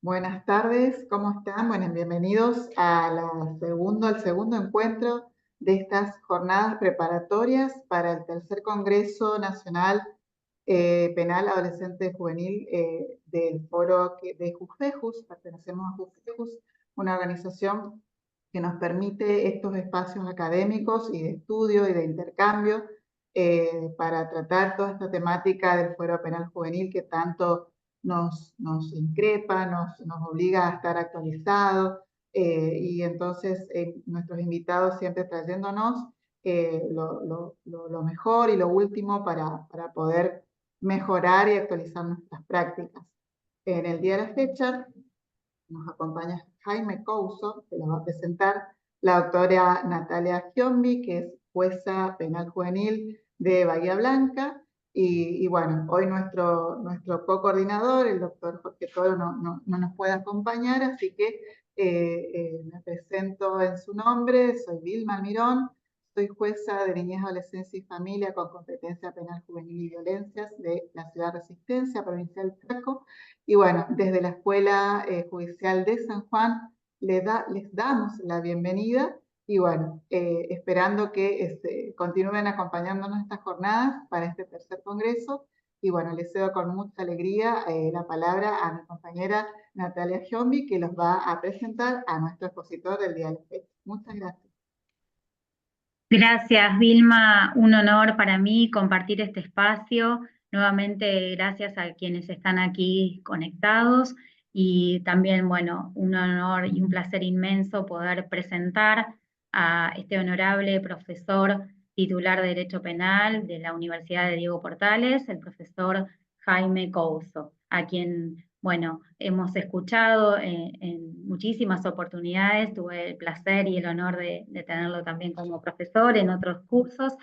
Buenas tardes, ¿cómo están? Bueno, bienvenidos al segundo encuentro de estas jornadas preparatorias para el tercer Congreso Nacional Penal Adolescente y Juvenil del foro de JUFEJUS. Pertenecemos a JUFEJUS, una organización que nos permite estos espacios académicos y de estudio y de intercambio para tratar toda esta temática del fuero penal juvenil que tanto nos increpa, nos obliga a estar actualizados, y entonces nuestros invitados siempre trayéndonos lo mejor y lo último para poder mejorar y actualizar nuestras prácticas. En el día de la fecha nos acompaña Jaime Couso, que lo va a presentar la doctora Natalia Giombi, que es jueza penal juvenil de Bahía Blanca. Y bueno, hoy nuestro co-coordinador, el doctor Jorge Toro, no nos puede acompañar, así que me presento en su nombre. Soy Vilma Almirón, soy jueza de niñez, adolescencia y familia con competencia penal juvenil y violencias de la ciudad de Resistencia, provincia del Chaco. Y bueno, desde la Escuela Judicial de San Juan les damos la bienvenida y bueno, esperando que continúen acompañándonos estas jornadas para este tercer congreso. Y bueno, les cedo con mucha alegría la palabra a mi compañera Natalia Giombi, que los va a presentar a nuestro expositor del día de la fecha. Muchas gracias. Gracias, Vilma. Un honor para mí compartir este espacio. Nuevamente, gracias a quienes están aquí conectados. Y también, bueno, un honor y un placer inmenso poder presentar a este honorable profesor titular de Derecho Penal de la Universidad de Diego Portales, el profesor Jaime Couso, a quien, bueno, hemos escuchado en muchísimas oportunidades. Tuve el placer y el honor de tenerlo también como profesor en otros cursos.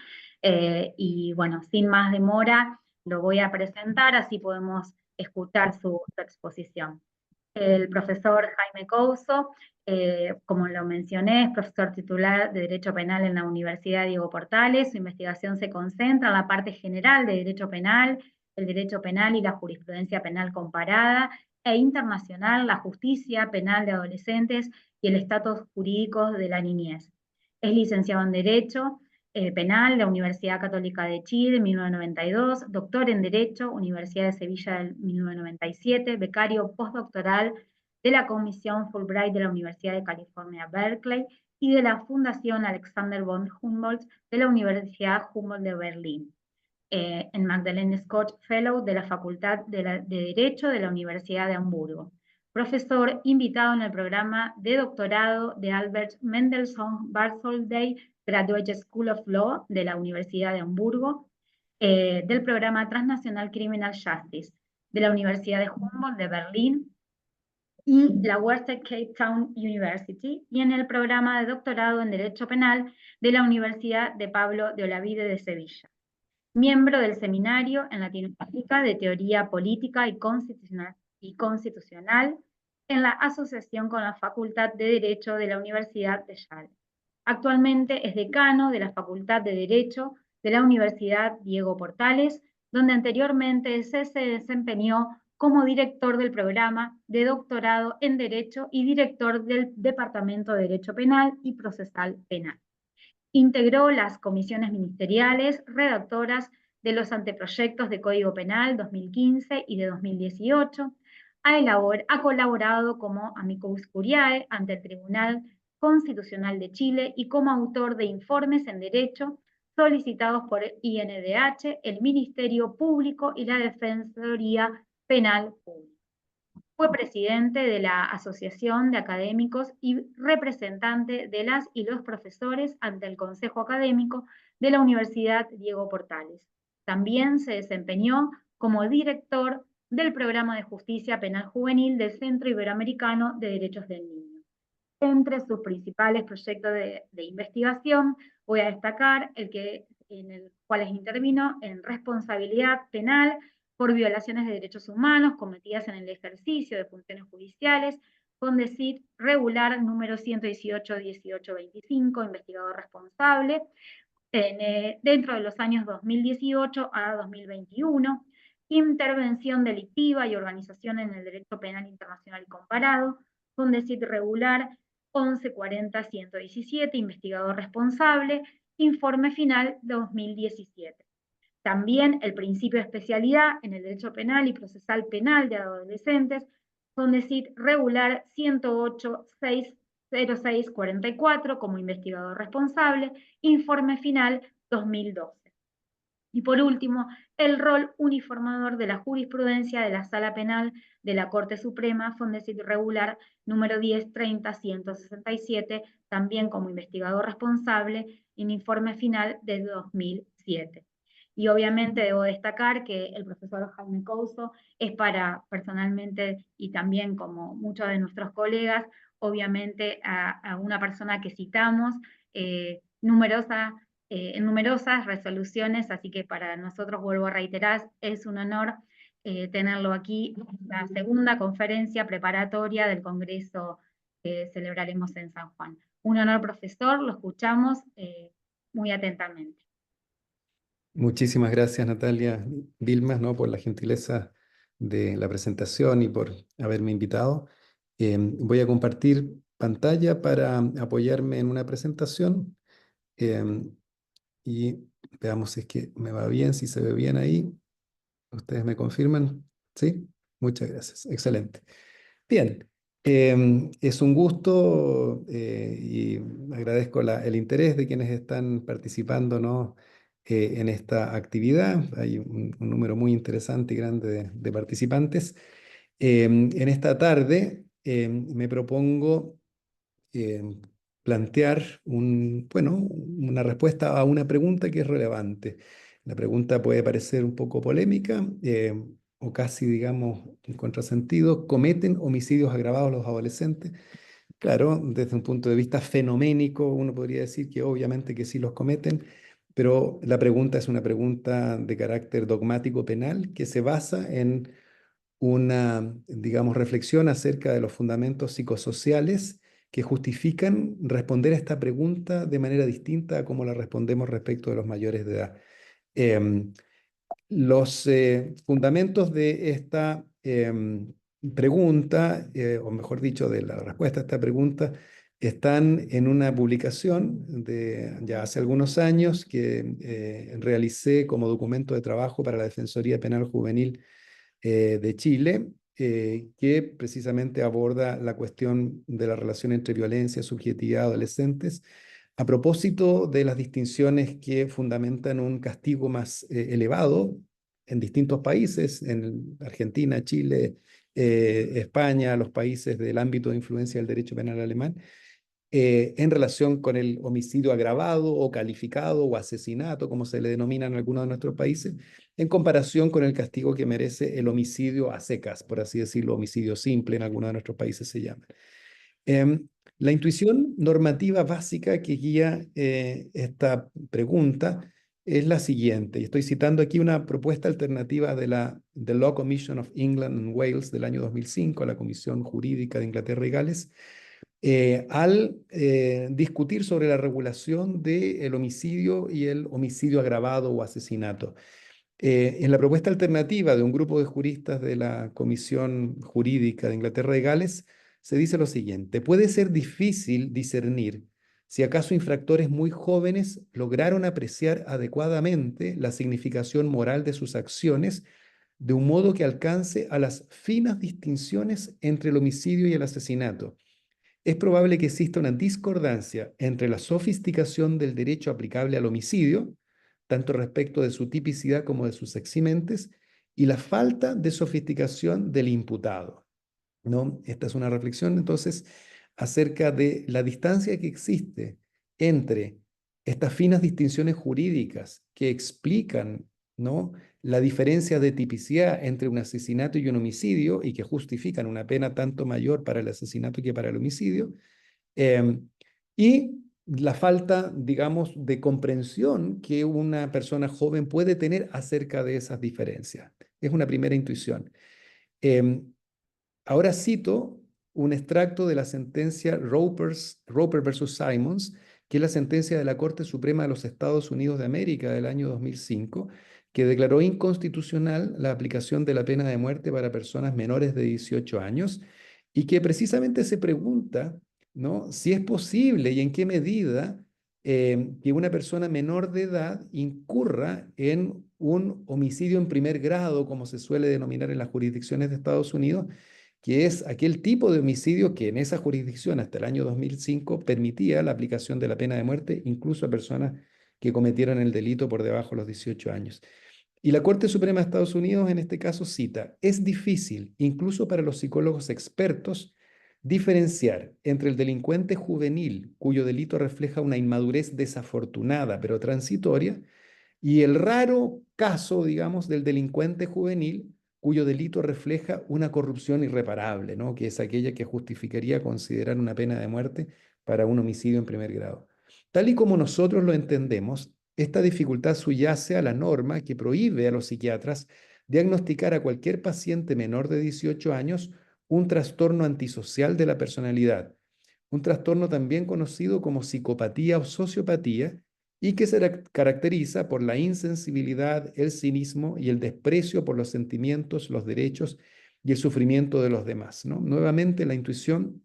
Y bueno, sin más demora, lo voy a presentar, así podemos escuchar su exposición. El profesor Jaime Couso, como lo mencioné, es profesor titular de Derecho Penal en la Universidad Diego Portales. Su investigación se concentra en la parte general de Derecho Penal, el Derecho Penal y la Jurisprudencia Penal comparada, e internacional, la justicia penal de adolescentes y el estatus jurídico de la niñez. Es licenciado en Derecho Penal de la Universidad Católica de Chile, 1992, doctor en Derecho, Universidad de Sevilla, del 1997, becario postdoctoral de la Comisión Fulbright de la Universidad de California, Berkeley, y de la Fundación Alexander von Humboldt de la Universidad Humboldt de Berlín. En Magdalene Scott Fellow de la Facultad de Derecho de la Universidad de Hamburgo. Profesor invitado en el programa de doctorado de Albert Mendelssohn Bartholdy Graduate School of Law de la Universidad de Hamburgo, del programa Transnational Criminal Justice de la Universidad de Humboldt de Berlín y la Western Cape Town University, y en el programa de doctorado en Derecho Penal de la Universidad de Pablo de Olavide de Sevilla. Miembro del Seminario en Latinoamérica de Teoría Política y Constitucional en la asociación con la Facultad de Derecho de la Universidad de Yale. Actualmente es decano de la Facultad de Derecho de la Universidad Diego Portales, donde anteriormente se desempeñó como director del programa de doctorado en Derecho y director del Departamento de Derecho Penal y Procesal Penal. Integró las comisiones ministeriales redactoras de los anteproyectos de Código Penal 2015 y de 2018. Ha colaborado como amicus curiae ante el Tribunal Constitucional de Chile y como autor de informes en derecho solicitados por el INDH, el Ministerio Público y la Defensoría Penal Pública. Fue presidente de la Asociación de Académicos y representante de las y los profesores ante el Consejo Académico de la Universidad Diego Portales. También se desempeñó como director del Programa de Justicia Penal Juvenil del Centro Iberoamericano de Derechos del Niño. Entre sus principales proyectos de investigación voy a destacar en el cual intervino en responsabilidad penal por violaciones de derechos humanos cometidas en el ejercicio de funciones judiciales, con decir regular número 118-1825, investigador responsable, dentro de los años 2018 a 2021, intervención delictiva y organización en el derecho penal internacional y comparado, Fondesit regular 1140-117, investigador responsable, informe final 2017. También el principio de especialidad en el derecho penal y procesal penal de adolescentes, Fondesit regular 108-60644 como investigador responsable, informe final 2012. Y por último, el rol uniformador de la jurisprudencia de la Sala Penal de la Corte Suprema, Fondesit regular número 1030-167, también como investigador responsable, en informe final de 2007. Y obviamente debo destacar que el profesor Jaime Couso es personalmente, y también como muchos de nuestros colegas, obviamente a una persona que citamos, en numerosas resoluciones, así que para nosotros, vuelvo a reiterar, es un honor tenerlo aquí, la segunda conferencia preparatoria del Congreso que celebraremos en San Juan. Un honor, profesor, lo escuchamos muy atentamente. Muchísimas gracias, Natalia Vilmas, ¿no?, por la gentileza de la presentación y por haberme invitado. Voy a compartir pantalla para apoyarme en una presentación y veamos si es que me va bien, si se ve bien ahí. ¿Ustedes me confirman? ¿Sí? Muchas gracias. Excelente. Bien. Es un gusto y agradezco el interés de quienes están participando, ¿no?, en esta actividad. Hay un número muy interesante y grande de participantes. En esta tarde me propongo plantear una respuesta a una pregunta que es relevante. La pregunta puede parecer un poco polémica o casi, digamos, en contrasentido. ¿Cometen homicidios agravados los adolescentes? Claro, desde un punto de vista fenoménico, uno podría decir que obviamente que sí los cometen, pero la pregunta es una pregunta de carácter dogmático penal que se basa en una, digamos, reflexión acerca de los fundamentos psicosociales que justifican responder a esta pregunta de manera distinta a como la respondemos respecto de los mayores de edad. Los fundamentos de esta pregunta, o mejor dicho, de la respuesta a esta pregunta, están en una publicación de ya hace algunos años que realicé como documento de trabajo para la Defensoría Penal Juvenil de Chile, que precisamente aborda la cuestión de la relación entre violencia, subjetividad, adolescentes, a propósito de las distinciones que fundamentan un castigo más elevado en distintos países, en Argentina, Chile, España, los países del ámbito de influencia del derecho penal alemán, en relación con el homicidio agravado o calificado o asesinato, como se le denomina en algunos de nuestros países, en comparación con el castigo que merece el homicidio a secas, por así decirlo, homicidio simple en algunos de nuestros países se llama. La intuición normativa básica que guía esta pregunta es la siguiente, y estoy citando aquí una propuesta alternativa de la Law Commission of England and Wales del año 2005, la Comisión Jurídica de Inglaterra y Gales, al discutir sobre la regulación del homicidio y el homicidio agravado o asesinato. En la propuesta alternativa de un grupo de juristas de la Comisión Jurídica de Inglaterra y Gales, se dice lo siguiente: puede ser difícil discernir si acaso infractores muy jóvenes lograron apreciar adecuadamente la significación moral de sus acciones de un modo que alcance a las finas distinciones entre el homicidio y el asesinato. Es probable que exista una discordancia entre la sofisticación del derecho aplicable al homicidio, tanto respecto de su tipicidad como de sus eximentes, y la falta de sofisticación del imputado, ¿no? Esta es una reflexión, entonces, acerca de la distancia que existe entre estas finas distinciones jurídicas que explican, ¿no?, la diferencia de tipicidad entre un asesinato y un homicidio y que justifican una pena tanto mayor para el asesinato que para el homicidio, y la falta, digamos, de comprensión que una persona joven puede tener acerca de esas diferencias. Es una primera intuición. Ahora cito un extracto de la sentencia Roper versus Simons, que es la sentencia de la Corte Suprema de los Estados Unidos de América del año 2005, que declaró inconstitucional la aplicación de la pena de muerte para personas menores de 18 años y que precisamente se pregunta, ¿no?, si es posible y en qué medida que una persona menor de edad incurra en un homicidio en primer grado, como se suele denominar en las jurisdicciones de Estados Unidos, que es aquel tipo de homicidio que en esa jurisdicción hasta el año 2005 permitía la aplicación de la pena de muerte incluso a personas que cometieron el delito por debajo de los 18 años. Y la Corte Suprema de Estados Unidos en este caso cita: es difícil, incluso para los psicólogos expertos, diferenciar entre el delincuente juvenil, cuyo delito refleja una inmadurez desafortunada pero transitoria, y el raro caso, digamos, del delincuente juvenil, cuyo delito refleja una corrupción irreparable, ¿no?, que es aquella que justificaría considerar una pena de muerte para un homicidio en primer grado. Tal y como nosotros lo entendemos, esta dificultad subyace a la norma que prohíbe a los psiquiatras diagnosticar a cualquier paciente menor de 18 años un trastorno antisocial de la personalidad, un trastorno también conocido como psicopatía o sociopatía, y que se caracteriza por la insensibilidad, el cinismo y el desprecio por los sentimientos, los derechos y el sufrimiento de los demás, ¿no? Nuevamente, la intuición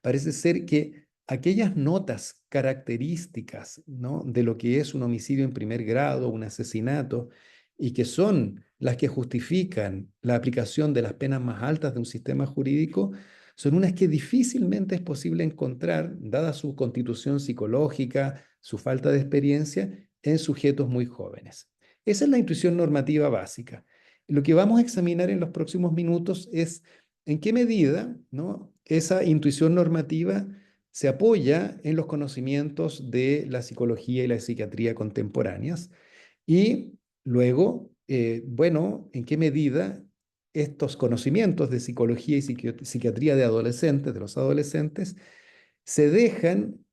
parece ser que aquellas notas características, ¿no?, de lo que es un homicidio en primer grado, un asesinato, y que son las que justifican la aplicación de las penas más altas de un sistema jurídico, son unas que difícilmente es posible encontrar, dada su constitución psicológica, su falta de experiencia, en sujetos muy jóvenes. Esa es la intuición normativa básica. Lo que vamos a examinar en los próximos minutos es en qué medida, ¿no?, esa intuición normativa se apoya en los conocimientos de la psicología y la psiquiatría contemporáneas, y luego, bueno, en qué medida estos conocimientos de psicología y psiquiatría de adolescentes, de los adolescentes, se dejan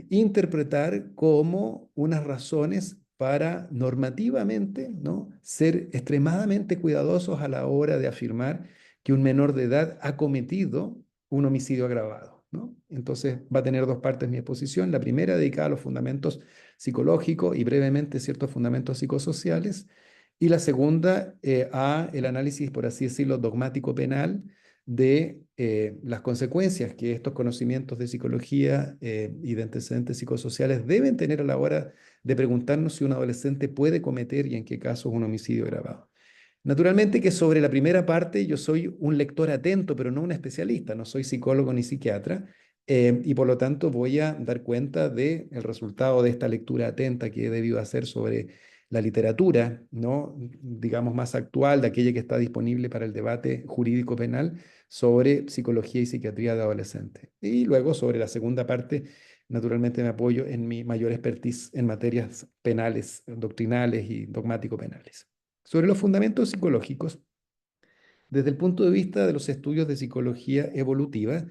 interpretar como unas razones para normativamente, ¿no?, ser extremadamente cuidadosos a la hora de afirmar que un menor de edad ha cometido un homicidio agravado, ¿no? Entonces va a tener dos partes mi exposición. La primera dedicada a los fundamentos psicológicos y brevemente ciertos fundamentos psicosociales, y la segunda a el análisis, por así decirlo, dogmático penal de las consecuencias que estos conocimientos de psicología y de antecedentes psicosociales deben tener a la hora de preguntarnos si un adolescente puede cometer y en qué casos un homicidio agravado. Naturalmente que sobre la primera parte yo soy un lector atento, pero no un especialista, no soy psicólogo ni psiquiatra, y por lo tanto voy a dar cuenta del resultado de esta lectura atenta que he debido hacer sobre la literatura, ¿no?, digamos, más actual, de aquella que está disponible para el debate jurídico penal sobre psicología y psiquiatría de adolescentes. Y luego sobre la segunda parte, naturalmente me apoyo en mi mayor expertise en materias penales, doctrinales y dogmático-penales. Sobre los fundamentos psicológicos, desde el punto de vista de los estudios de psicología evolutiva,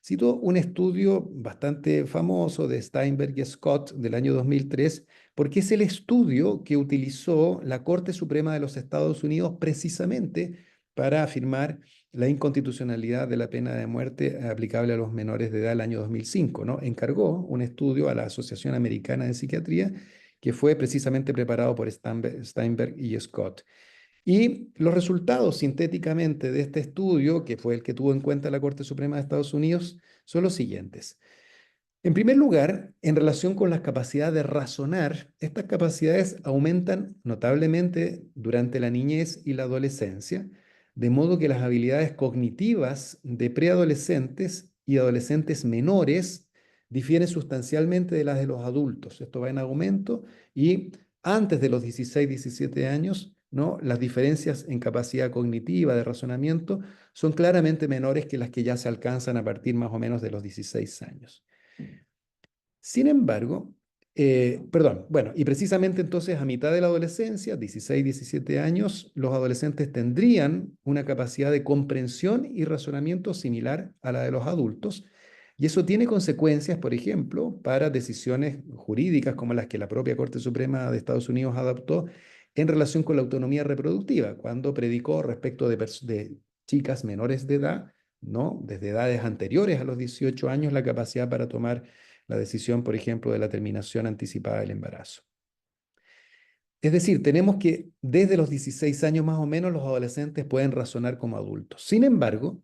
cito un estudio bastante famoso de Steinberg y Scott del año 2003, porque es el estudio que utilizó la Corte Suprema de los Estados Unidos precisamente para afirmar la inconstitucionalidad de la pena de muerte aplicable a los menores de edad el año 2005, ¿no? Encargó un estudio a la Asociación Americana de Psiquiatría que fue precisamente preparado por Steinberg y Scott. Y los resultados sintéticamente de este estudio, que fue el que tuvo en cuenta la Corte Suprema de Estados Unidos, son los siguientes. En primer lugar, en relación con las capacidades de razonar, estas capacidades aumentan notablemente durante la niñez y la adolescencia, de modo que las habilidades cognitivas de preadolescentes y adolescentes menores difieren sustancialmente de las de los adultos. Esto va en aumento y antes de los 16, 17 años, ¿no?, las diferencias en capacidad cognitiva de razonamiento son claramente menores que las que ya se alcanzan a partir más o menos de los 16 años. Sin embargo, bueno, y precisamente entonces a mitad de la adolescencia, 16, 17 años, los adolescentes tendrían una capacidad de comprensión y razonamiento similar a la de los adultos, y eso tiene consecuencias, por ejemplo, para decisiones jurídicas como las que la propia Corte Suprema de Estados Unidos adoptó en relación con la autonomía reproductiva, cuando predicó respecto de chicas menores de edad, ¿no?, desde edades anteriores a los 18 años, la capacidad para tomar la decisión, por ejemplo, de la terminación anticipada del embarazo. Es decir, tenemos que desde los 16 años más o menos los adolescentes pueden razonar como adultos. Sin embargo,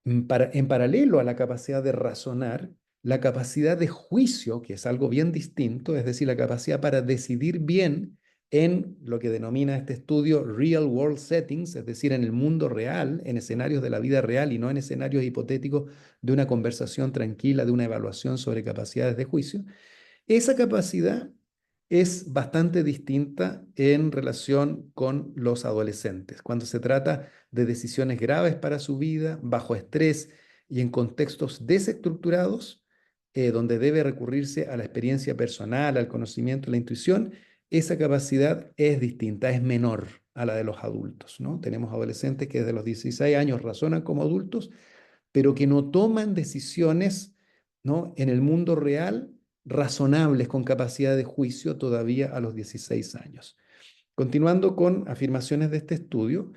en paralelo a la capacidad de razonar, la capacidad de juicio, que es algo bien distinto, es decir, la capacidad para decidir bien en lo que denomina este estudio real world settings, es decir, en el mundo real, en escenarios de la vida real y no en escenarios hipotéticos de una conversación tranquila, de una evaluación sobre capacidades de juicio. Esa capacidad es bastante distinta en relación con los adolescentes, cuando se trata de decisiones graves para su vida, bajo estrés y en contextos desestructurados, donde debe recurrirse a la experiencia personal, al conocimiento, la intuición. Esa capacidad es distinta, es menor a la de los adultos, ¿no? Tenemos adolescentes que desde los 16 años razonan como adultos, pero que no toman decisiones, ¿no?, en el mundo real razonables con capacidad de juicio todavía a los 16 años. Continuando con afirmaciones de este estudio,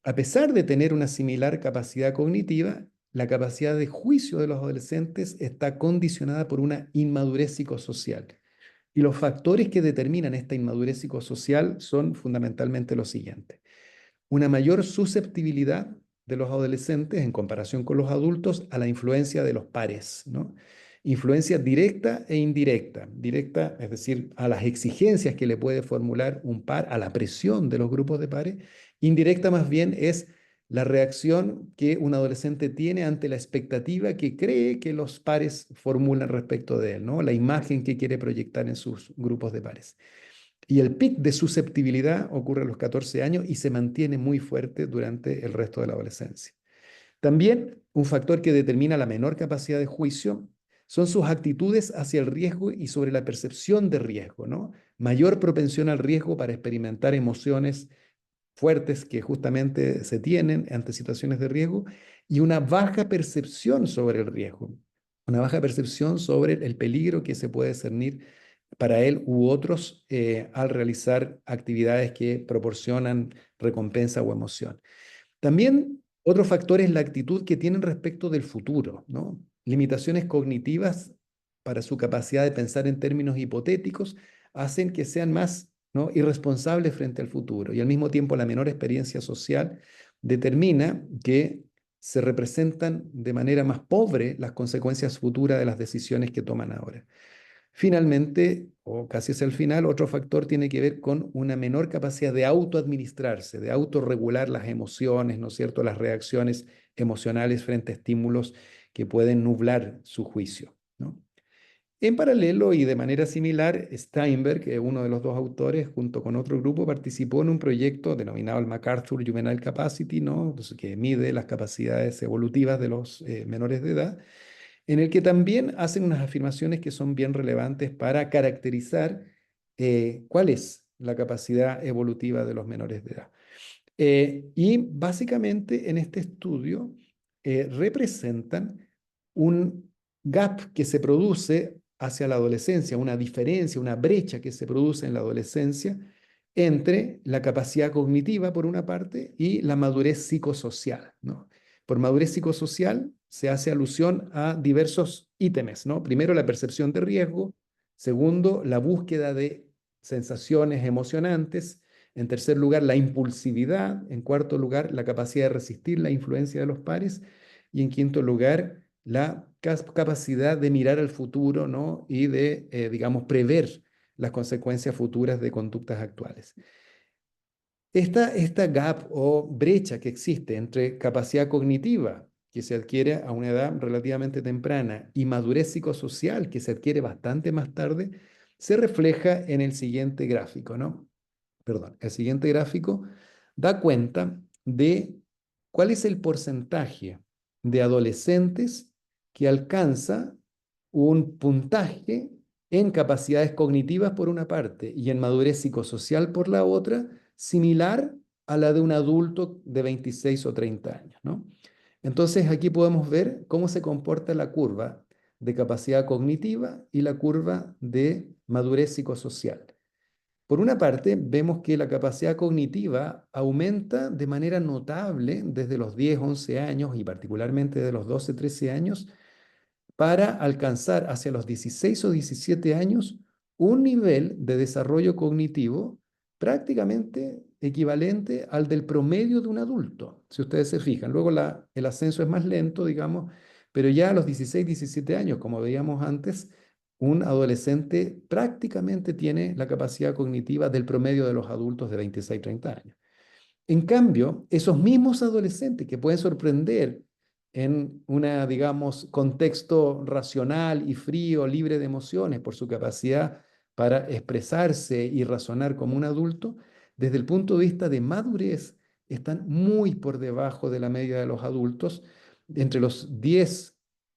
a pesar de tener una similar capacidad cognitiva, la capacidad de juicio de los adolescentes está condicionada por una inmadurez psicosocial. Y los factores que determinan esta inmadurez psicosocial son fundamentalmente los siguientes: una mayor susceptibilidad de los adolescentes en comparación con los adultos a la influencia de los pares, ¿no? Influencia directa e indirecta. Directa, es decir, a las exigencias que le puede formular un par, a la presión de los grupos de pares. Indirecta más bien es la reacción que un adolescente tiene ante la expectativa que cree que los pares formulan respecto de él, ¿no? La imagen que quiere proyectar en sus grupos de pares. Y el pic de susceptibilidad ocurre a los 14 años y se mantiene muy fuerte durante el resto de la adolescencia. También un factor que determina la menor capacidad de juicio son sus actitudes hacia el riesgo y sobre la percepción de riesgo, ¿no? Mayor propensión al riesgo para experimentar emociones fuertes que justamente se tienen ante situaciones de riesgo, y una baja percepción sobre el riesgo, una baja percepción sobre el peligro que se puede discernir para él u otros al realizar actividades que proporcionan recompensa o emoción. También otro factor es la actitud que tienen respecto del futuro, ¿no? Limitaciones cognitivas para su capacidad de pensar en términos hipotéticos hacen que sean más, ¿no?, irresponsables frente al futuro, y al mismo tiempo la menor experiencia social determina que se representan de manera más pobre las consecuencias futuras de las decisiones que toman ahora. Finalmente, o casi es el final, otro factor tiene que ver con una menor capacidad de autoadministrarse, de autorregular las emociones, ¿no es cierto?, las reacciones emocionales frente a estímulos que pueden nublar su juicio, ¿no? En paralelo y de manera similar, Steinberg, uno de los dos autores, junto con otro grupo, participó en un proyecto denominado el MacArthur Juvenile Capacity, ¿no?, que mide las capacidades evolutivas de los menores de edad, en el que también hacen unas afirmaciones que son bien relevantes para caracterizar cuál es la capacidad evolutiva de los menores de edad. Y básicamente en este estudio representan un gap que se produce hacia la adolescencia, una diferencia, una brecha que se produce en la adolescencia entre la capacidad cognitiva, por una parte, y la madurez psicosocial, ¿no? Por madurez psicosocial se hace alusión a diversos ítems, ¿no? Primero, la percepción de riesgo. Segundo, la búsqueda de sensaciones emocionantes. En tercer lugar, la impulsividad. En cuarto lugar, la capacidad de resistir la influencia de los pares. Y en quinto lugar, la capacidad de mirar al futuro, ¿no?, y de, digamos, prever las consecuencias futuras de conductas actuales. Esta gap o brecha que existe entre capacidad cognitiva, que se adquiere a una edad relativamente temprana, y madurez psicosocial, que se adquiere bastante más tarde, se refleja en el siguiente gráfico, ¿no? Perdón, el siguiente gráfico da cuenta de cuál es el porcentaje de adolescentes que alcanza un puntaje en capacidades cognitivas por una parte y en madurez psicosocial por la otra, similar a la de un adulto de 26 o 30 años, ¿no? Entonces aquí podemos ver cómo se comporta la curva de capacidad cognitiva y la curva de madurez psicosocial. Por una parte, vemos que la capacidad cognitiva aumenta de manera notable desde los 10, 11 años y particularmente de los 12, 13 años, para alcanzar hacia los 16 o 17 años un nivel de desarrollo cognitivo prácticamente equivalente al del promedio de un adulto, si ustedes se fijan. Luego el ascenso es más lento, digamos, pero ya a los 16, 17 años, como veíamos antes, un adolescente prácticamente tiene la capacidad cognitiva del promedio de los adultos de 26, 30 años. En cambio, esos mismos adolescentes que pueden sorprender en digamos, contexto racional y frío, libre de emociones, por su capacidad para expresarse y razonar como un adulto, desde el punto de vista de madurez, están muy por debajo de la media de los adultos. Entre los 10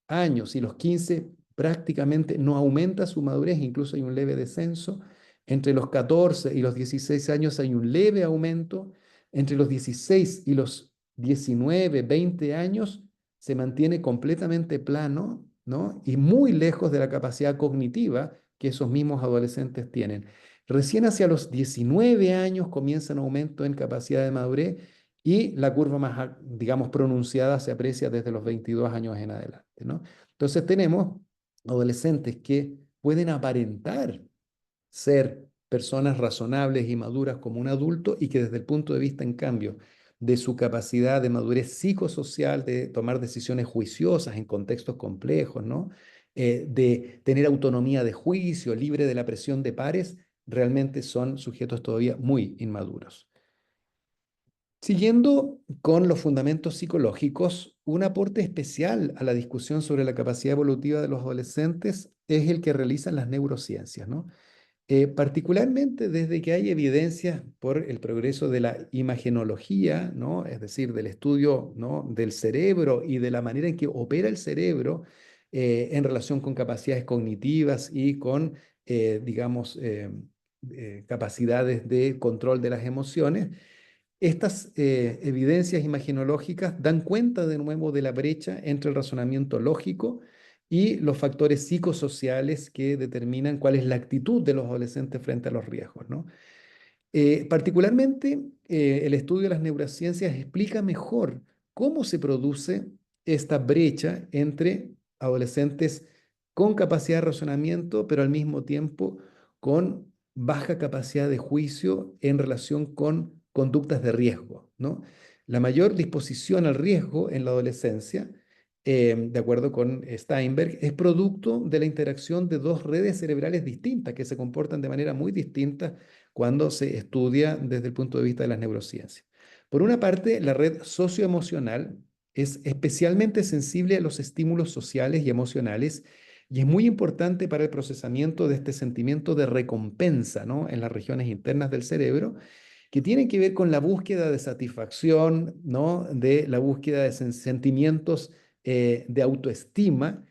años y los 15 prácticamente no aumenta su madurez, incluso hay un leve descenso. Entre los 14 y los 16 años hay un leve aumento. Entre los 16 y los 19, 20 años se mantiene completamente plano, ¿no? Y muy lejos de la capacidad cognitiva que esos mismos adolescentes tienen. Recién hacia los 19 años comienza un aumento en capacidad de madurez y la curva más, digamos, pronunciada se aprecia desde los 22 años en adelante, ¿no? Entonces tenemos adolescentes que pueden aparentar ser personas razonables y maduras como un adulto y que desde el punto de vista, en cambio, de su capacidad de madurez psicosocial, de tomar decisiones juiciosas en contextos complejos, ¿no? De tener autonomía de juicio, libre de la presión de pares, realmente son sujetos todavía muy inmaduros. Siguiendo con los fundamentos psicológicos, un aporte especial a la discusión sobre la capacidad evolutiva de los adolescentes es el que realizan las neurociencias, ¿no? Particularmente desde que hay evidencias por el progreso de la imagenología, ¿no? Es decir, del estudio, ¿no? del cerebro y de la manera en que opera el cerebro en relación con capacidades cognitivas y con, digamos, capacidades de control de las emociones. Estas evidencias imagenológicas dan cuenta de nuevo de la brecha entre el razonamiento lógico y los factores psicosociales que determinan cuál es la actitud de los adolescentes frente a los riesgos, ¿no? Particularmente, el estudio de las neurociencias explica mejor cómo se produce esta brecha entre adolescentes con capacidad de razonamiento, pero al mismo tiempo con baja capacidad de juicio en relación con conductas de riesgo, ¿no? La mayor disposición al riesgo en la adolescencia, de acuerdo con Steinberg, es producto de la interacción de dos redes cerebrales distintas que se comportan de manera muy distinta cuando se estudia desde el punto de vista de las neurociencias. Por una parte, la red socioemocional es especialmente sensible a los estímulos sociales y emocionales y es muy importante para el procesamiento de este sentimiento de recompensa, ¿no? en las regiones internas del cerebro, que tienen que ver con la búsqueda de satisfacción, ¿no? de la búsqueda de sentimientos de autoestima.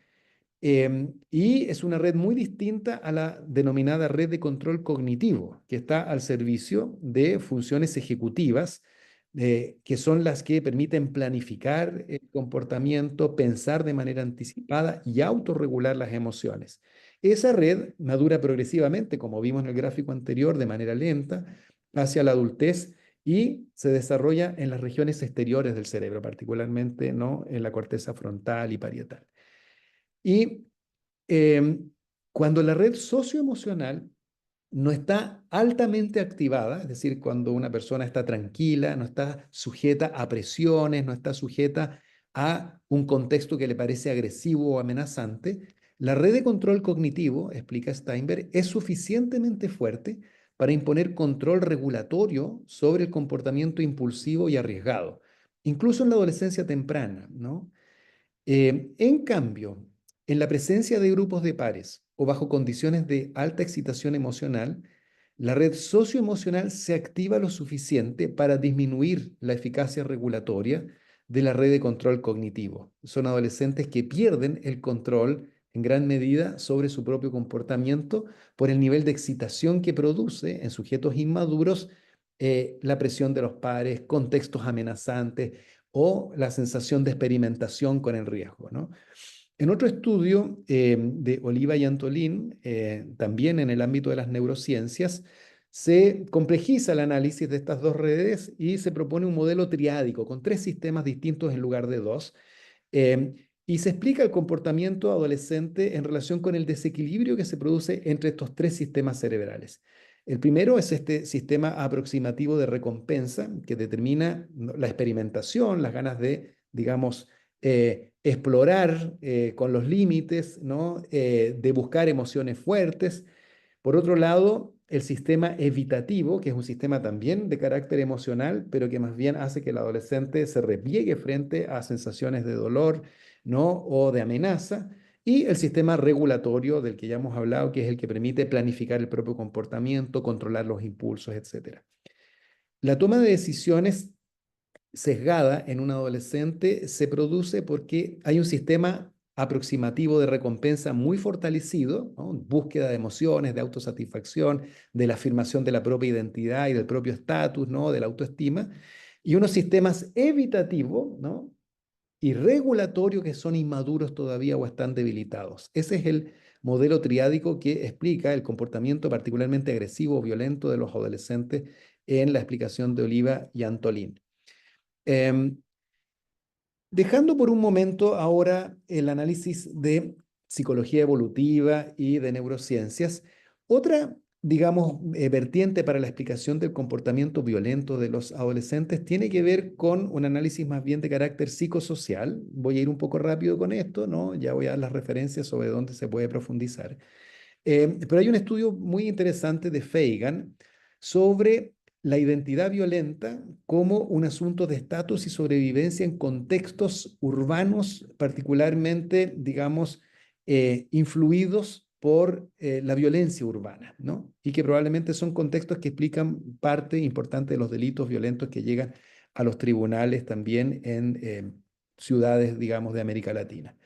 Y es una red muy distinta a la denominada red de control cognitivo, que está al servicio de funciones ejecutivas, que son las que permiten planificar el comportamiento, pensar de manera anticipada y autorregular las emociones. Esa red madura progresivamente, como vimos en el gráfico anterior, de manera lenta, hacia la adultez y se desarrolla en las regiones exteriores del cerebro, particularmente, ¿no? en la corteza frontal y parietal. Y cuando la red socioemocional no está altamente activada, es decir, cuando una persona está tranquila, no está sujeta a presiones, no está sujeta a un contexto que le parece agresivo o amenazante, la red de control cognitivo, explica Steinberg, es suficientemente fuerte para imponer control regulatorio sobre el comportamiento impulsivo y arriesgado, incluso en la adolescencia temprana, ¿no? En cambio, en la presencia de grupos de pares o bajo condiciones de alta excitación emocional, la red socioemocional se activa lo suficiente para disminuir la eficacia regulatoria de la red de control cognitivo. Son adolescentes que pierden el control en gran medida sobre su propio comportamiento por el nivel de excitación que produce en sujetos inmaduros la presión de los pares, contextos amenazantes o la sensación de experimentación con el riesgo, ¿no? En otro estudio de Oliva y Antolín, también en el ámbito de las neurociencias, se complejiza el análisis de estas dos redes y se propone un modelo triádico con 3 sistemas distintos en lugar de 2. y se explica el comportamiento adolescente en relación con el desequilibrio que se produce entre estos tres sistemas cerebrales. El primero es este sistema aproximativo de recompensa que determina la experimentación, las ganas de, digamos, explorar con los límites, ¿no? De buscar emociones fuertes. Por otro lado, el sistema evitativo, que es un sistema también de carácter emocional, pero que más bien hace que el adolescente se repliegue frente a sensaciones de dolor, ¿no? O de amenaza. Y el sistema regulatorio del que ya hemos hablado, que es el que permite planificar el propio comportamiento, controlar los impulsos, etc. La toma de decisiones sesgada en un adolescente se produce porque hay un sistema aproximativo de recompensa muy fortalecido, ¿no? Búsqueda de emociones, de autosatisfacción, de la afirmación de la propia identidad y del propio estatus, ¿no? De la autoestima, y unos sistemas evitativos, ¿no? Y regulatorios que son inmaduros todavía o están debilitados. Ese es el modelo triádico que explica el comportamiento particularmente agresivo o violento de los adolescentes en la explicación de Oliva y Antolín. Dejando por un momento ahora el análisis de psicología evolutiva y de neurociencias, otra, digamos, vertiente para la explicación del comportamiento violento de los adolescentes tiene que ver con un análisis más bien de carácter psicosocial. Voy a ir un poco rápido con esto, ¿no? Ya voy a dar las referencias sobre dónde se puede profundizar. Pero hay un estudio muy interesante de Fagan sobre la identidad violenta como un asunto de estatus y sobrevivencia en contextos urbanos, particularmente, digamos, influidos por la violencia urbana, ¿no? Y que probablemente son contextos que explican parte importante de los delitos violentos que llegan a los tribunales también en ciudades, digamos, de América Latina.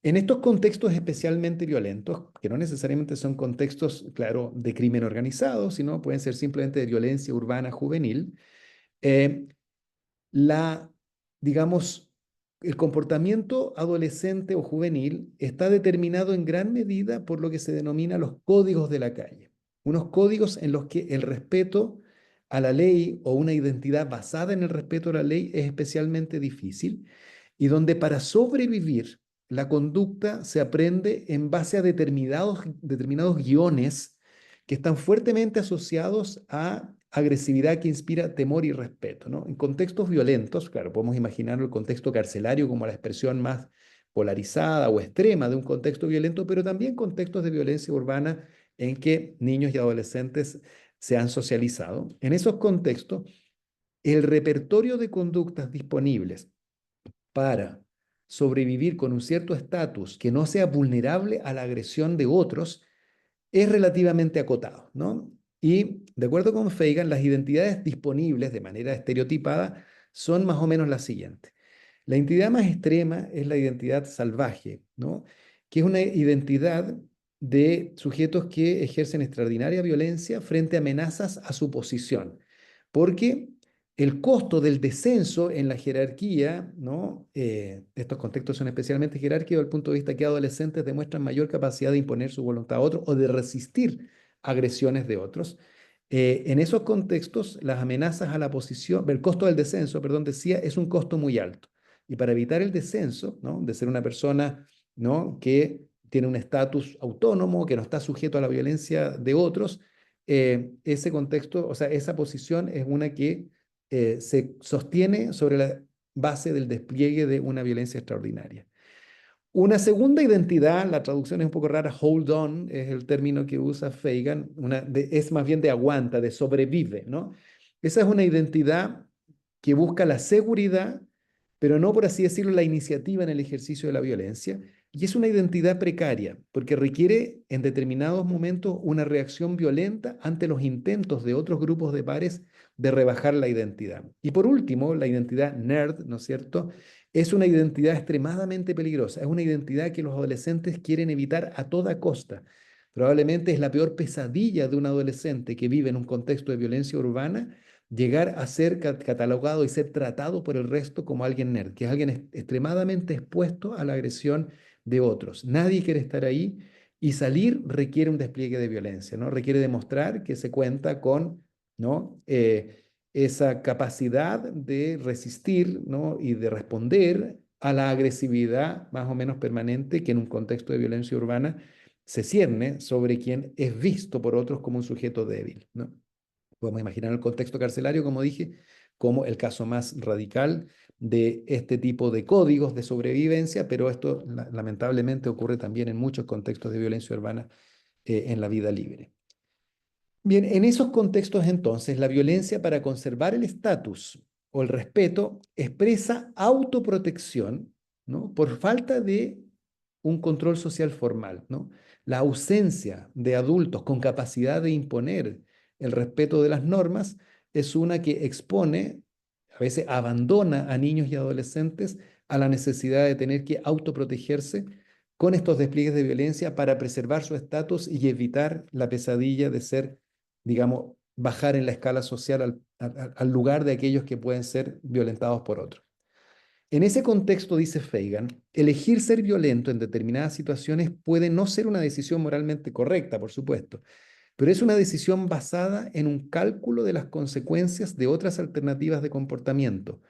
En estos contextos especialmente violentos, que no necesariamente son contextos, claro, de crimen organizado, sino pueden ser simplemente de violencia urbana juvenil, eh, la, digamos, el comportamiento adolescente o juvenil está determinado en gran medida por lo que se denomina los códigos de la calle. Unos códigos en los que el respeto a la ley o una identidad basada en el respeto a la ley es especialmente difícil y donde para sobrevivir la conducta se aprende en base a determinados guiones que están fuertemente asociados a agresividad que inspira temor y respeto, ¿no? En contextos violentos, claro, podemos imaginar el contexto carcelario como la expresión más polarizada o extrema de un contexto violento, pero también contextos de violencia urbana en que niños y adolescentes se han socializado. En esos contextos, el repertorio de conductas disponibles para sobrevivir con un cierto estatus que no sea vulnerable a la agresión de otros es relativamente acotado, ¿no? Y de acuerdo con Fagan, las identidades disponibles de manera estereotipada son más o menos las siguientes. La identidad más extrema es la identidad salvaje, ¿no? Que es una identidad de sujetos que ejercen extraordinaria violencia frente a amenazas a su posición, porque el costo del descenso en la jerarquía, ¿no? Estos contextos son especialmente jerárquicos desde el punto de vista que adolescentes demuestran mayor capacidad de imponer su voluntad a otros o de resistir agresiones de otros. En esos contextos, las amenazas a la posición, el costo del descenso, perdón, decía, es un costo muy alto. Y para evitar el descenso, ¿no? De ser una persona, ¿no? Que tiene un estatus autónomo, que no está sujeto a la violencia de otros, ese contexto, o sea, esa posición es una que se sostiene sobre la base del despliegue de una violencia extraordinaria. Una segunda identidad, la traducción es un poco rara, hold on, es el término que usa Fagan, es más bien de aguanta, de sobrevive, ¿no? Esa es una identidad que busca la seguridad, pero no, por así decirlo, la iniciativa en el ejercicio de la violencia. Y es una identidad precaria, porque requiere en determinados momentos una reacción violenta ante los intentos de otros grupos de pares de rebajar la identidad. Y por último, la identidad nerd, ¿no es cierto? Es una identidad extremadamente peligrosa. Es una identidad que los adolescentes quieren evitar a toda costa. Probablemente es la peor pesadilla de un adolescente que vive en un contexto de violencia urbana, llegar a ser catalogado y ser tratado por el resto como alguien nerd, que es alguien extremadamente expuesto a la agresión de otros. Nadie quiere estar ahí y salir requiere un despliegue de violencia, ¿no? Requiere demostrar que se cuenta con, ¿no? Esa capacidad de resistir, ¿no? Y de responder a la agresividad más o menos permanente que en un contexto de violencia urbana se cierne sobre quien es visto por otros como un sujeto débil, ¿no? Podemos imaginar el contexto carcelario, como dije, como el caso más radical de este tipo de códigos de sobrevivencia, pero esto lamentablemente ocurre también en muchos contextos de violencia urbana en la vida libre. Bien, en esos contextos entonces, la violencia para conservar el estatus o el respeto expresa autoprotección, ¿no? Por falta de un control social formal, ¿no? La ausencia de adultos con capacidad de imponer el respeto de las normas es una que expone, a veces abandona a niños y adolescentes a la necesidad de tener que autoprotegerse con estos despliegues de violencia para preservar su estatus y evitar la pesadilla de ser, digamos, bajar en la escala social al lugar de aquellos que pueden ser violentados por otros. En ese contexto, dice Fagan, elegir ser violento en determinadas situaciones puede no ser una decisión moralmente correcta, por supuesto, pero es una decisión basada en un cálculo de las consecuencias de otras alternativas de comportamiento.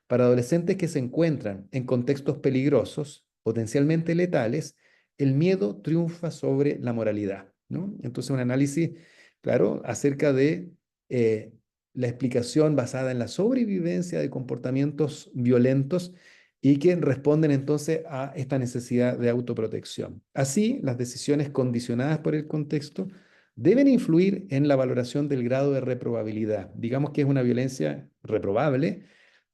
Para adolescentes que se encuentran en contextos peligrosos, potencialmente letales, el miedo triunfa sobre la moralidad, ¿no? Entonces, un análisis, claro, acerca de la explicación basada en la sobrevivencia de comportamientos violentos y que responden entonces a esta necesidad de autoprotección. Así, las decisiones condicionadas por el contexto deben influir en la valoración del grado de reprobabilidad. Digamos que es una violencia reprobable,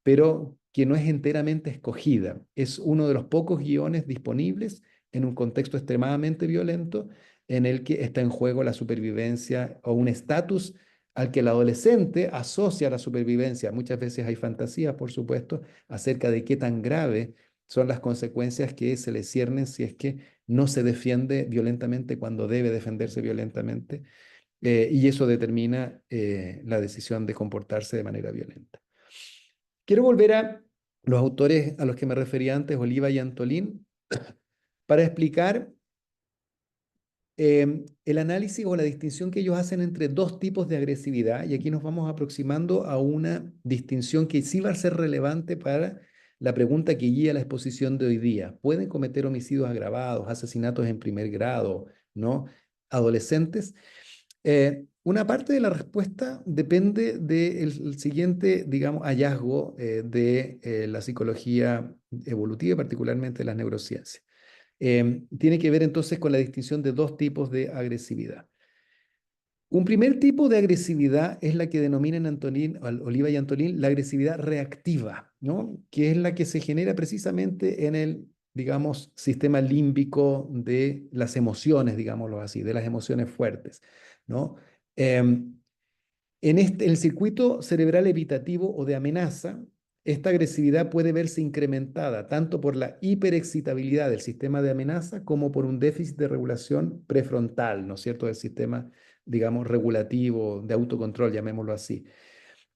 pero que no es enteramente escogida. Es uno de los pocos guiones disponibles en un contexto extremadamente violento en el que está en juego la supervivencia o un estatus al que el adolescente asocia la supervivencia. Muchas veces hay fantasías, por supuesto, acerca de qué tan grave son las consecuencias que se le ciernen si es que no se defiende violentamente cuando debe defenderse violentamente, y eso determina la decisión de comportarse de manera violenta. Quiero volver a los autores a los que me refería antes, Oliva y Antolín, para explicar el análisis o la distinción que ellos hacen entre dos tipos de agresividad, y aquí nos vamos aproximando a una distinción que sí va a ser relevante para la pregunta que guía la exposición de hoy día. ¿Pueden cometer homicidios agravados, asesinatos en primer grado, ¿no? Adolescentes? Una parte de la respuesta depende del siguiente, digamos, hallazgo de la psicología evolutiva, particularmente de las neurociencias. Tiene que ver entonces con la distinción de dos tipos de agresividad. Un primer tipo de agresividad es la que denominan Oliva y Antolín la agresividad reactiva, ¿no? Que es la que se genera precisamente en el, digamos, sistema límbico de las emociones, digámoslo así, de las emociones fuertes, ¿no? En el circuito cerebral evitativo o de amenaza, esta agresividad puede verse incrementada tanto por la hiperexcitabilidad del sistema de amenaza como por un déficit de regulación prefrontal, ¿no es cierto?, del sistema, digamos, regulativo, de autocontrol, llamémoslo así.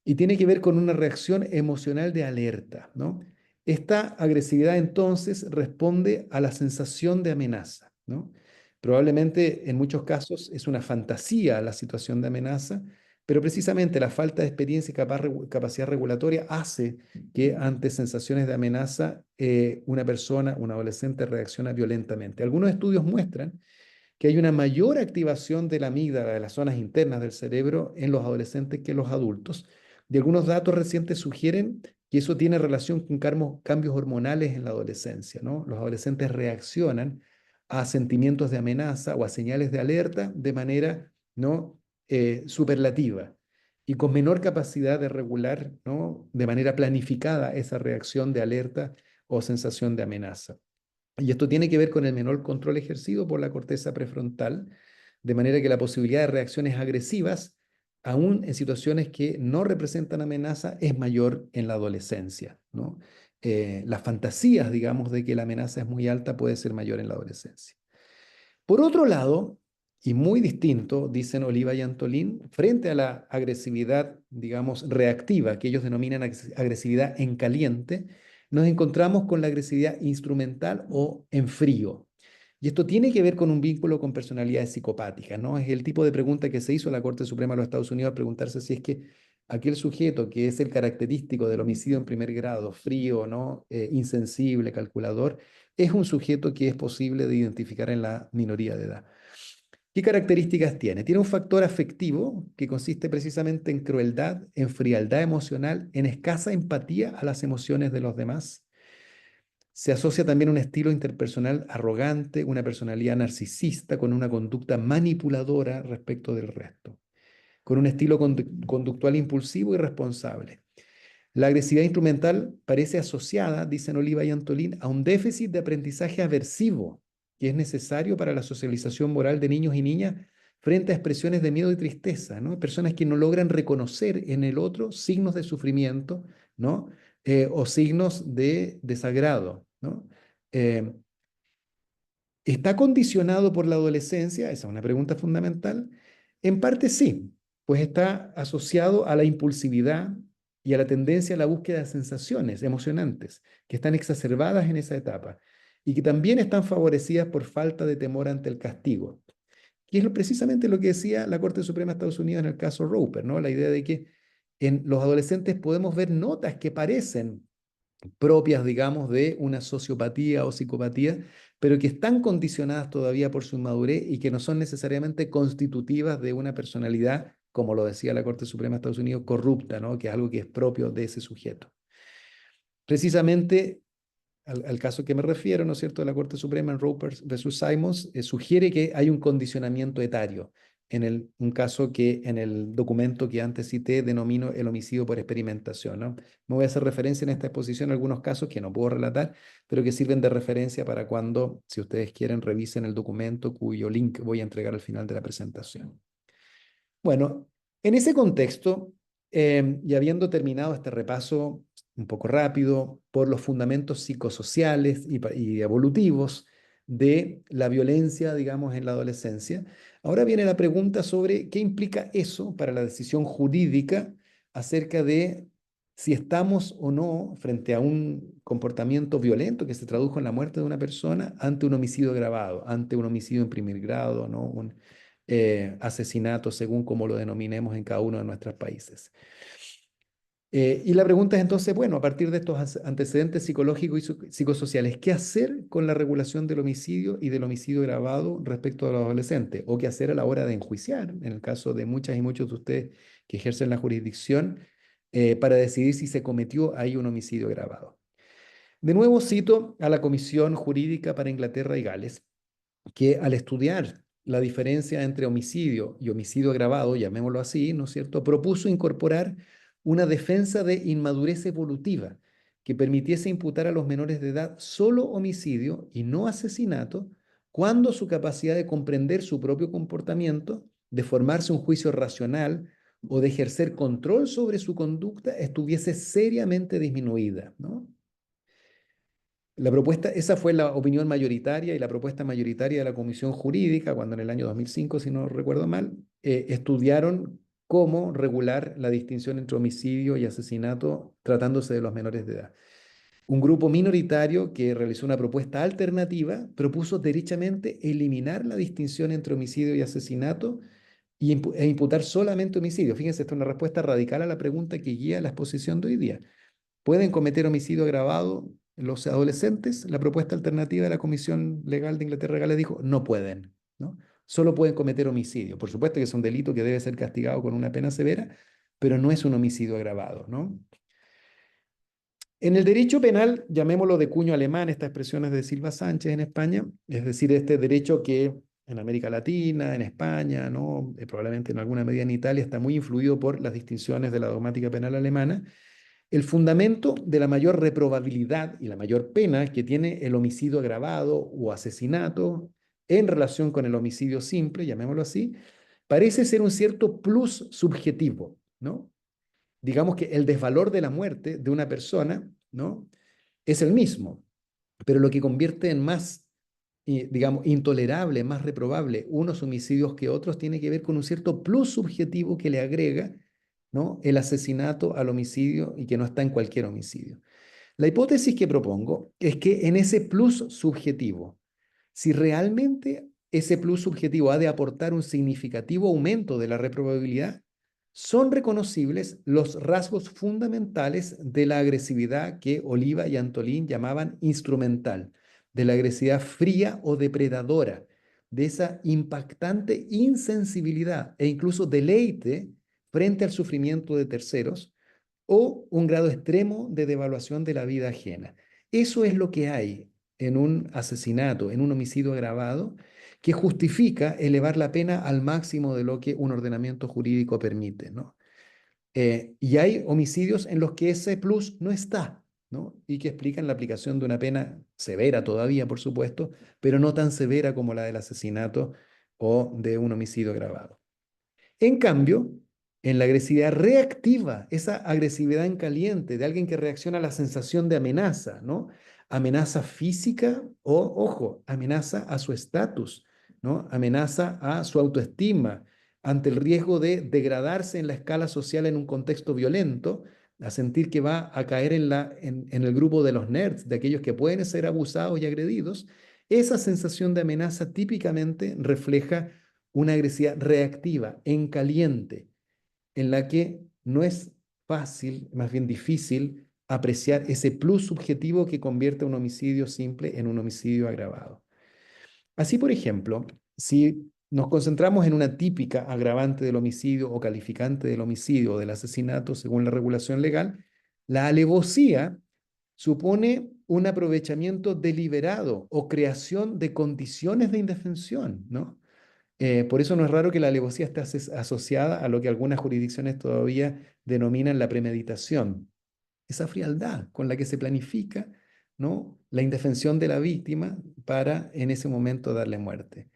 Y tiene que ver con una reacción emocional de alerta, ¿no? Esta agresividad entonces responde a la sensación de amenaza, ¿no? Probablemente en muchos casos es una fantasía la situación de amenaza, pero precisamente la falta de experiencia y capacidad regulatoria hace que ante sensaciones de amenaza una persona, un adolescente reacciona violentamente. Algunos estudios muestran que hay una mayor activación de la amígdala, de las zonas internas del cerebro en los adolescentes que en los adultos. Y algunos datos recientes sugieren que eso tiene relación con cambios hormonales en la adolescencia, ¿no? Los adolescentes reaccionan a sentimientos de amenaza o a señales de alerta de manera, ¿no?, superlativa y con menor capacidad de regular, ¿no?, de manera planificada esa reacción de alerta o sensación de amenaza. Y esto tiene que ver con el menor control ejercido por la corteza prefrontal, de manera que la posibilidad de reacciones agresivas, aún en situaciones que no representan amenaza, es mayor en la adolescencia, ¿no? Las fantasías, digamos, de que la amenaza es muy alta puede ser mayor en la adolescencia. Por otro lado, y muy distinto, dicen Oliva y Antolín, frente a la agresividad, digamos, reactiva, que ellos denominan agresividad en caliente, nos encontramos con la agresividad instrumental o en frío. Y esto tiene que ver con un vínculo con personalidades psicopáticas, ¿no? Es el tipo de pregunta que se hizo la Corte Suprema de los Estados Unidos al preguntarse si es que aquel sujeto que es el característico del homicidio en primer grado, frío, ¿no? Insensible, calculador, es un sujeto que es posible de identificar en la minoría de edad. ¿Qué características tiene? Tiene un factor afectivo que consiste precisamente en crueldad, en frialdad emocional, en escasa empatía a las emociones de los demás. Se asocia también un estilo interpersonal arrogante, una personalidad narcisista con una conducta manipuladora respecto del resto, con un estilo conductual impulsivo y responsable. La agresividad instrumental parece asociada, dicen Oliva y Antolín, a un déficit de aprendizaje aversivo que es necesario para la socialización moral de niños y niñas frente a expresiones de miedo y tristeza, ¿no? Personas que no logran reconocer en el otro signos de sufrimiento, ¿no? O signos de desagrado, ¿no? Eh, ¿Está condicionado por la adolescencia? Esa es una pregunta fundamental. En parte sí, pues está asociado a la impulsividad y a la tendencia a la búsqueda de sensaciones emocionantes que están exacerbadas en esa etapa y que también están favorecidas por falta de temor ante el castigo, que es precisamente lo que decía la Corte Suprema de Estados Unidos en el caso Roper, ¿no? La idea de que en los adolescentes podemos ver notas que parecen propias, digamos, de una sociopatía o psicopatía, pero que están condicionadas todavía por su inmadurez y que no son necesariamente constitutivas de una personalidad, como lo decía la Corte Suprema de Estados Unidos, corrupta, ¿no? Que es algo que es propio de ese sujeto. Precisamente al caso que me refiero, ¿no es cierto?, de la Corte Suprema en Roper versus Simons, sugiere que hay un condicionamiento etario, en un caso que en el documento que antes cité denomino el homicidio por experimentación, ¿no? Me voy a hacer referencia en esta exposición a algunos casos que no puedo relatar, pero que sirven de referencia para cuando, si ustedes quieren, revisen el documento cuyo link voy a entregar al final de la presentación. Bueno, en ese contexto, y habiendo terminado este repaso un poco rápido por los fundamentos psicosociales y evolutivos de la violencia, digamos, en la adolescencia, ahora viene la pregunta sobre qué implica eso para la decisión jurídica acerca de si estamos o no frente a un comportamiento violento que se tradujo en la muerte de una persona ante un homicidio agravado, ante un homicidio en primer grado, ¿no? Un asesinato, según como lo denominemos en cada uno de nuestros países. Y la pregunta es entonces, bueno, a partir de estos antecedentes psicológicos y psicosociales, ¿qué hacer con la regulación del homicidio y del homicidio agravado respecto a los adolescentes? ¿O qué hacer a la hora de enjuiciar, en el caso de muchas y muchos de ustedes que ejercen la jurisdicción, para decidir si se cometió ahí un homicidio agravado? De nuevo cito a la Comisión Jurídica para Inglaterra y Gales, que al estudiar la diferencia entre homicidio y homicidio agravado, llamémoslo así, ¿no es cierto?, propuso incorporar una defensa de inmadurez evolutiva que permitiese imputar a los menores de edad solo homicidio y no asesinato cuando su capacidad de comprender su propio comportamiento, de formarse un juicio racional o de ejercer control sobre su conducta estuviese seriamente disminuida, ¿no? La propuesta, esa fue la opinión mayoritaria y la propuesta mayoritaria de la Comisión Jurídica, cuando en el año 2005, si no recuerdo mal, estudiaron cómo regular la distinción entre homicidio y asesinato tratándose de los menores de edad. Un grupo minoritario que realizó una propuesta alternativa propuso derechamente eliminar la distinción entre homicidio y asesinato e imputar solamente homicidio. Fíjense, esta es una respuesta radical a la pregunta que guía la exposición de hoy día. ¿Pueden cometer homicidio agravado los adolescentes? La propuesta alternativa de la Comisión Legal de Inglaterra y Gales dijo, no pueden, ¿no? Solo pueden cometer homicidio. Por supuesto que es un delito que debe ser castigado con una pena severa, pero no es un homicidio agravado, ¿no? En el derecho penal, llamémoslo de cuño alemán, estas expresiones de Silva Sánchez en España, es decir, este derecho que en América Latina, en España, ¿no? Probablemente en alguna medida en Italia, está muy influido por las distinciones de la dogmática penal alemana. El fundamento de la mayor reprobabilidad y la mayor pena que tiene el homicidio agravado o asesinato en relación con el homicidio simple, llamémoslo así, parece ser un cierto plus subjetivo, ¿no? Digamos que el desvalor de la muerte de una persona, ¿no?, es el mismo, pero lo que convierte en más, digamos, intolerable, más reprobable unos homicidios que otros tiene que ver con un cierto plus subjetivo que le agrega, ¿no?, el asesinato al homicidio y que no está en cualquier homicidio. La hipótesis que propongo es que en ese plus subjetivo, si realmente ese plus subjetivo ha de aportar un significativo aumento de la reprobabilidad, son reconocibles los rasgos fundamentales de la agresividad que Oliva y Antolín llamaban instrumental, de la agresividad fría o depredadora, de esa impactante insensibilidad e incluso deleite frente al sufrimiento de terceros, o un grado extremo de devaluación de la vida ajena. Eso es lo que hay en un asesinato, en un homicidio agravado, que justifica elevar la pena al máximo de lo que un ordenamiento jurídico permite, ¿no? Y hay homicidios en los que ese plus no está, ¿no? Y que explican la aplicación de una pena severa todavía, por supuesto, pero no tan severa como la del asesinato o de un homicidio agravado. En cambio, en la agresividad reactiva, esa agresividad en caliente de alguien que reacciona a la sensación de amenaza, ¿no? Amenaza física o, ojo, amenaza a su estatus, ¿no? Amenaza a su autoestima ante el riesgo de degradarse en la escala social en un contexto violento, a sentir que va a caer en el grupo de los nerds, de aquellos que pueden ser abusados y agredidos. Esa sensación de amenaza típicamente refleja una agresividad reactiva, en caliente, en la que no es fácil, más bien difícil, apreciar ese plus subjetivo que convierte un homicidio simple en un homicidio agravado. Así, por ejemplo, si nos concentramos en una típica agravante del homicidio o calificante del homicidio o del asesinato, según la regulación legal, la alevosía supone un aprovechamiento deliberado o creación de condiciones de indefensión, ¿no? Por eso no es raro que la alevosía esté asociada a lo que algunas jurisdicciones todavía denominan la premeditación. Esa frialdad con la que se planifica, ¿no?, la indefensión de la víctima para en ese momento darle muerte.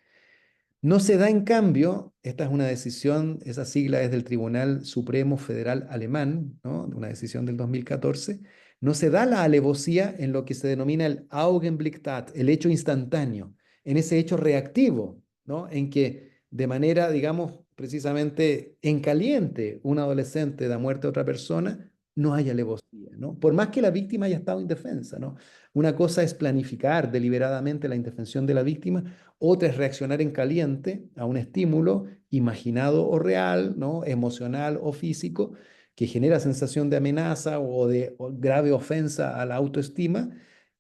No se da, en cambio, esta es una decisión, esa sigla es del Tribunal Supremo Federal Alemán, ¿no?, una decisión del 2014, no se da la alevosía en lo que se denomina el Augenblicktat, el hecho instantáneo, en ese hecho reactivo, ¿no?, en que de manera, digamos, precisamente en caliente, un adolescente da muerte a otra persona, no hay alevosía, ¿no? Por más que la víctima haya estado indefensa, ¿no? Una cosa es planificar deliberadamente la indefensión de la víctima, otra es reaccionar en caliente a un estímulo imaginado o real, ¿no?, emocional o físico, que genera sensación de amenaza o de grave ofensa a la autoestima,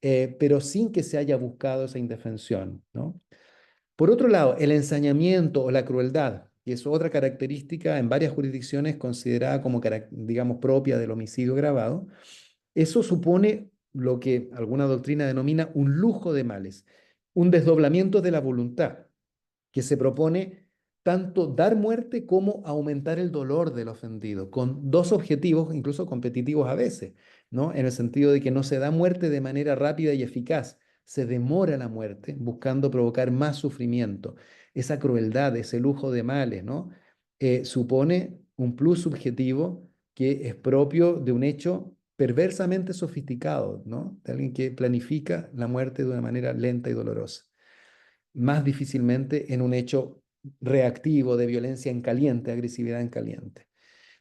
pero sin que se haya buscado esa indefensión, ¿no? Por otro lado, el ensañamiento o la crueldad, que es otra característica en varias jurisdicciones considerada como, digamos, propia del homicidio agravado, eso supone lo que alguna doctrina denomina un lujo de males, un desdoblamiento de la voluntad, que se propone tanto dar muerte como aumentar el dolor del ofendido, con dos objetivos, incluso competitivos a veces, ¿no? En el sentido de que no se da muerte de manera rápida y eficaz, se demora la muerte buscando provocar más sufrimiento. Esa crueldad, ese lujo de males, ¿no? Supone un plus subjetivo que es propio de un hecho perversamente sofisticado, ¿no?, de alguien que planifica la muerte de una manera lenta y dolorosa. Más difícilmente en un hecho reactivo de violencia en caliente, agresividad en caliente.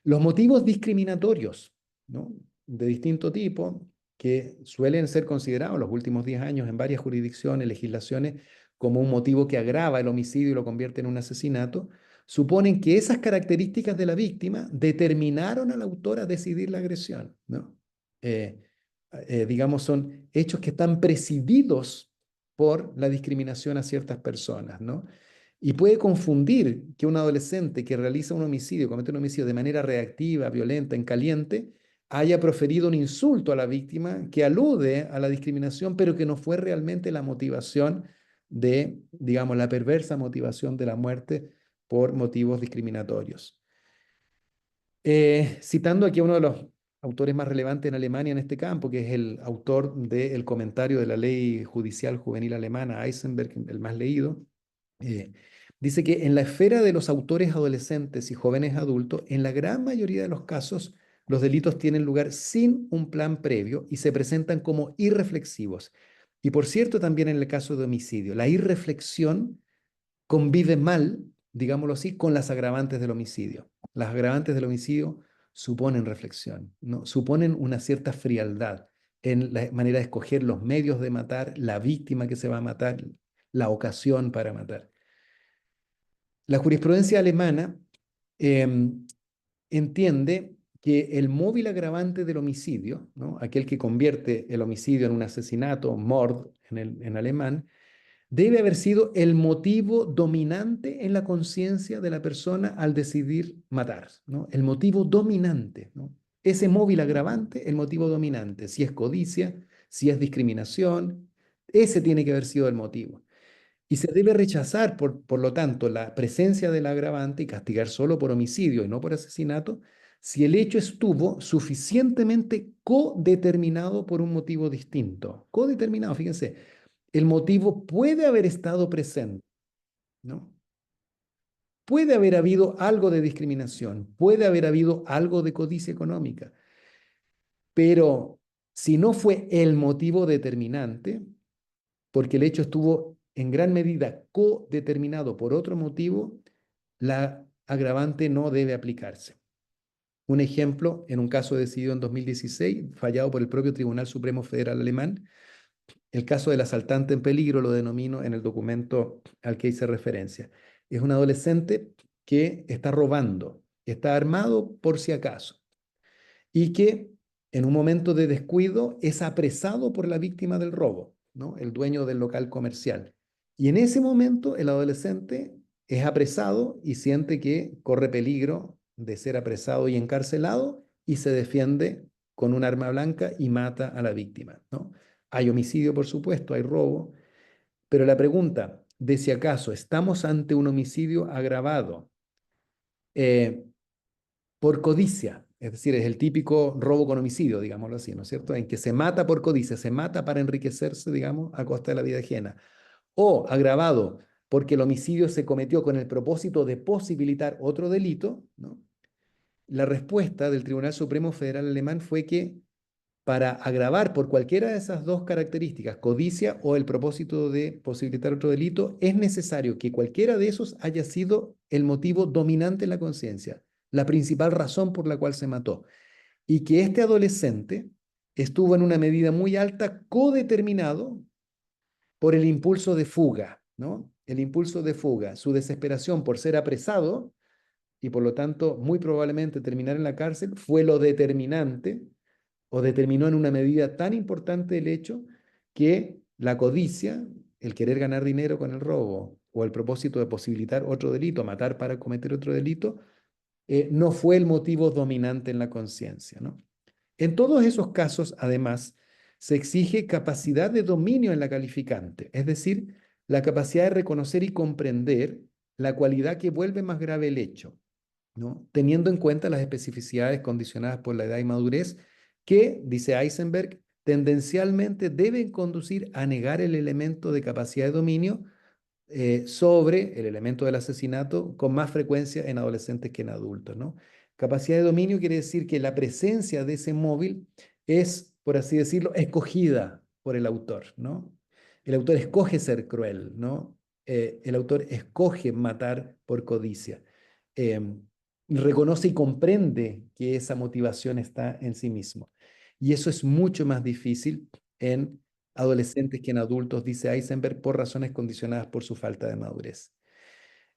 Los motivos discriminatorios, ¿no?, de distinto tipo, que suelen ser considerados en los últimos 10 años en varias jurisdicciones, legislaciones, como un motivo que agrava el homicidio y lo convierte en un asesinato, suponen que esas características de la víctima determinaron al autor a decidir la agresión, ¿no? Digamos, son hechos que están presididos por la discriminación a ciertas personas, ¿no? Y puede confundir que un adolescente que realiza un homicidio, comete un homicidio de manera reactiva, violenta, en caliente, haya proferido un insulto a la víctima que alude a la discriminación, pero que no fue realmente la motivación de, digamos, la perversa motivación de la muerte por motivos discriminatorios. Citando aquí a uno de los autores más relevantes en Alemania en este campo, que es el autor del comentario de la ley judicial juvenil alemana, Eisenberg, el más leído, dice que en la esfera de los autores adolescentes y jóvenes adultos, en la gran mayoría de los casos, los delitos tienen lugar sin un plan previo y se presentan como irreflexivos. Y por cierto, también en el caso de homicidio, la irreflexión convive mal, digámoslo así, con las agravantes del homicidio. Las agravantes del homicidio suponen reflexión, ¿no? Suponen una cierta frialdad en la manera de escoger los medios de matar, la víctima que se va a matar, la ocasión para matar. La jurisprudencia alemana entiende que el móvil agravante del homicidio, ¿no? Aquel que convierte el homicidio en un asesinato, Mord en alemán, debe haber sido el motivo dominante en la conciencia de la persona al decidir matar, ¿no? El motivo dominante, ¿no? Ese móvil agravante, el motivo dominante. Si es codicia, si es discriminación, ese tiene que haber sido el motivo. Y se debe rechazar, por lo tanto, la presencia del agravante y castigar solo por homicidio y no por asesinato, si el hecho estuvo suficientemente codeterminado por un motivo distinto. Codeterminado, fíjense, el motivo puede haber estado presente, ¿no? Puede haber habido algo de discriminación, puede haber habido algo de codicia económica, pero si no fue el motivo determinante, porque el hecho estuvo en gran medida codeterminado por otro motivo, la agravante no debe aplicarse. Un ejemplo, en un caso decidido en 2016, fallado por el propio Tribunal Supremo Federal Alemán, el caso del asaltante en peligro lo denomino en el documento al que hice referencia. Es un adolescente que está robando, está armado por si acaso, y que en un momento de descuido es apresado por la víctima del robo, ¿no? El dueño del local comercial. Y en ese momento el adolescente es apresado y siente que corre peligro de ser apresado y encarcelado y se defiende con un arma blanca y mata a la víctima, ¿no? Hay homicidio, por supuesto, hay robo, pero la pregunta de si acaso estamos ante un homicidio agravado eh, por codicia, es decir, es el típico robo con homicidio, digámoslo así, ¿no es cierto? En que se mata por codicia, se mata para enriquecerse, digamos, a costa de la vida ajena. O agravado porque el homicidio se cometió con el propósito de posibilitar otro delito, ¿no? La respuesta del Tribunal Supremo Federal Alemán fue que para agravar por cualquiera de esas dos características, codicia o el propósito de posibilitar otro delito, es necesario que cualquiera de esos haya sido el motivo dominante en la conciencia, la principal razón por la cual se mató, y que este adolescente estuvo en una medida muy alta codeterminado por el impulso de fuga, ¿no? El impulso de fuga, su desesperación por ser apresado y por lo tanto muy probablemente terminar en la cárcel fue lo determinante o determinó en una medida tan importante el hecho que la codicia, el querer ganar dinero con el robo o el propósito de posibilitar otro delito, matar para cometer otro delito, no fue el motivo dominante en la conciencia, ¿no? En todos esos casos, además, se exige capacidad de dominio en la calificante, es decir, la capacidad de reconocer y comprender la cualidad que vuelve más grave el hecho, ¿no? Teniendo en cuenta las especificidades condicionadas por la edad y madurez que, dice Eisenberg, tendencialmente deben conducir a negar el elemento de capacidad de dominio sobre el elemento del asesinato con más frecuencia en adolescentes que en adultos, ¿no? Capacidad de dominio quiere decir que la presencia de ese móvil es, por así decirlo, escogida por el autor, ¿no? El autor escoge ser cruel, ¿no? El autor escoge matar por codicia. Reconoce y comprende que esa motivación está en sí mismo. Y eso es mucho más difícil en adolescentes que en adultos, dice Eisenberg, por razones condicionadas por su falta de madurez.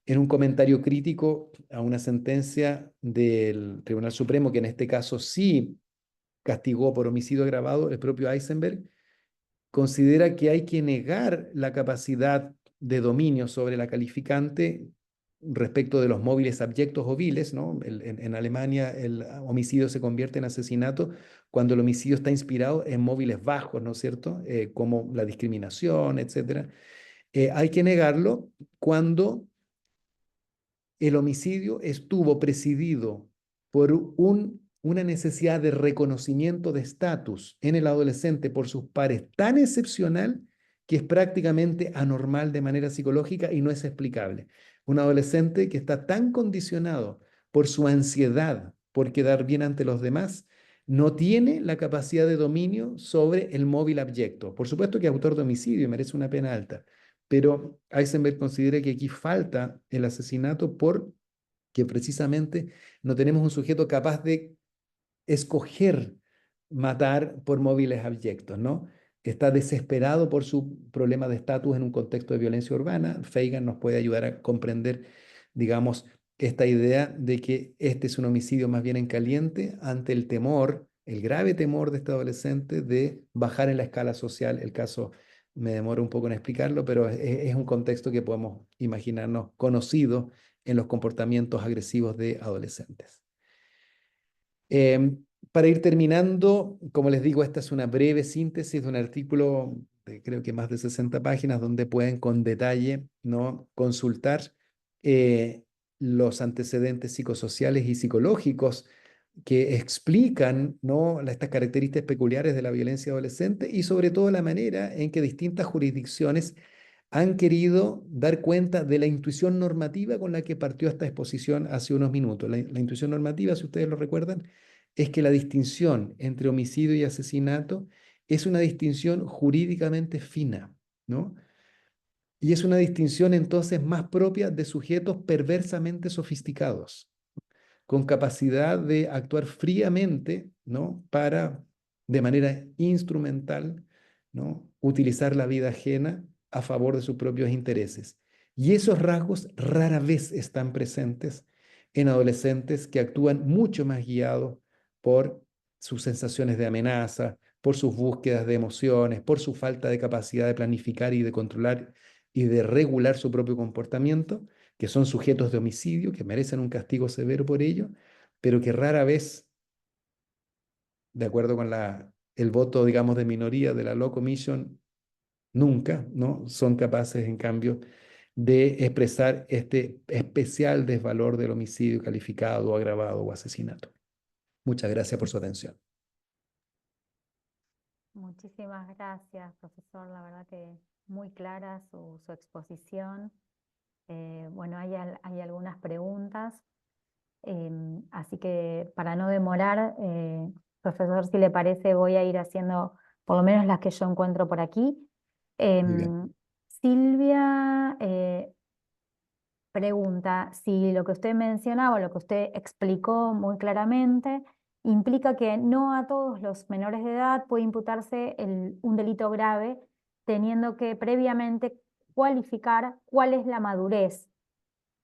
En un comentario crítico a una sentencia del Tribunal Supremo, que en este caso sí castigó por homicidio agravado, el propio Eisenberg considera que hay que negar la capacidad de dominio sobre la calificante respecto de los móviles abyectos o viles, ¿no? En Alemania el homicidio se convierte en asesinato cuando el homicidio está inspirado en móviles bajos, ¿no es cierto? Como la discriminación, etcétera. Hay que negarlo cuando el homicidio estuvo presidido por una necesidad de reconocimiento de estatus en el adolescente por sus pares tan excepcional que es prácticamente anormal de manera psicológica y no es explicable. Un adolescente que está tan condicionado por su ansiedad por quedar bien ante los demás, no tiene la capacidad de dominio sobre el móvil abyecto. Por supuesto que es autor de homicidio y merece una pena alta, pero Eisenberg considera que aquí falta el asesinato porque precisamente no tenemos un sujeto capaz de escoger matar por móviles abyectos, ¿no? Está desesperado por su problema de estatus en un contexto de violencia urbana. Feigan nos puede ayudar a comprender, digamos, esta idea de que este es un homicidio más bien en caliente ante el temor, el grave temor de este adolescente de bajar en la escala social. El caso me demoro un poco en explicarlo, pero es un contexto que podemos imaginarnos conocido en los comportamientos agresivos de adolescentes. Para ir terminando, como les digo, esta es una breve síntesis de un artículo de creo que más de 60 páginas donde pueden con detalle, ¿no?, consultar los antecedentes psicosociales y psicológicos que explican, ¿no?, estas características peculiares de la violencia adolescente y sobre todo la manera en que distintas jurisdicciones han querido dar cuenta de la intuición normativa con la que partió esta exposición hace unos minutos. La intuición normativa, si ustedes lo recuerdan, es que la distinción entre homicidio y asesinato es una distinción jurídicamente fina, ¿no? Y es una distinción entonces más propia de sujetos perversamente sofisticados, con capacidad de actuar fríamente, ¿no?, para, de manera instrumental, ¿no?, utilizar la vida ajena a favor de sus propios intereses. Y esos rasgos rara vez están presentes en adolescentes que actúan mucho más guiados por sus sensaciones de amenaza, por sus búsquedas de emociones, por su falta de capacidad de planificar y de controlar y de regular su propio comportamiento, que son sujetos de homicidio, que merecen un castigo severo por ello, pero que rara vez, de acuerdo con el voto, digamos, de minoría de la Law Commission, nunca, ¿no?, son capaces, en cambio, de expresar este especial desvalor del homicidio calificado, agravado o asesinato. Muchas gracias por su atención. Muchísimas gracias, profesor. La verdad que muy clara su exposición. Bueno, hay algunas preguntas, así que para no demorar, profesor, si le parece, voy a ir haciendo por lo menos las que yo encuentro por aquí. Muy bien. Silvia pregunta si lo que usted mencionaba, lo que usted explicó muy claramente, implica que no a todos los menores de edad puede imputarse un delito grave, teniendo que previamente cualificar cuál es la madurez.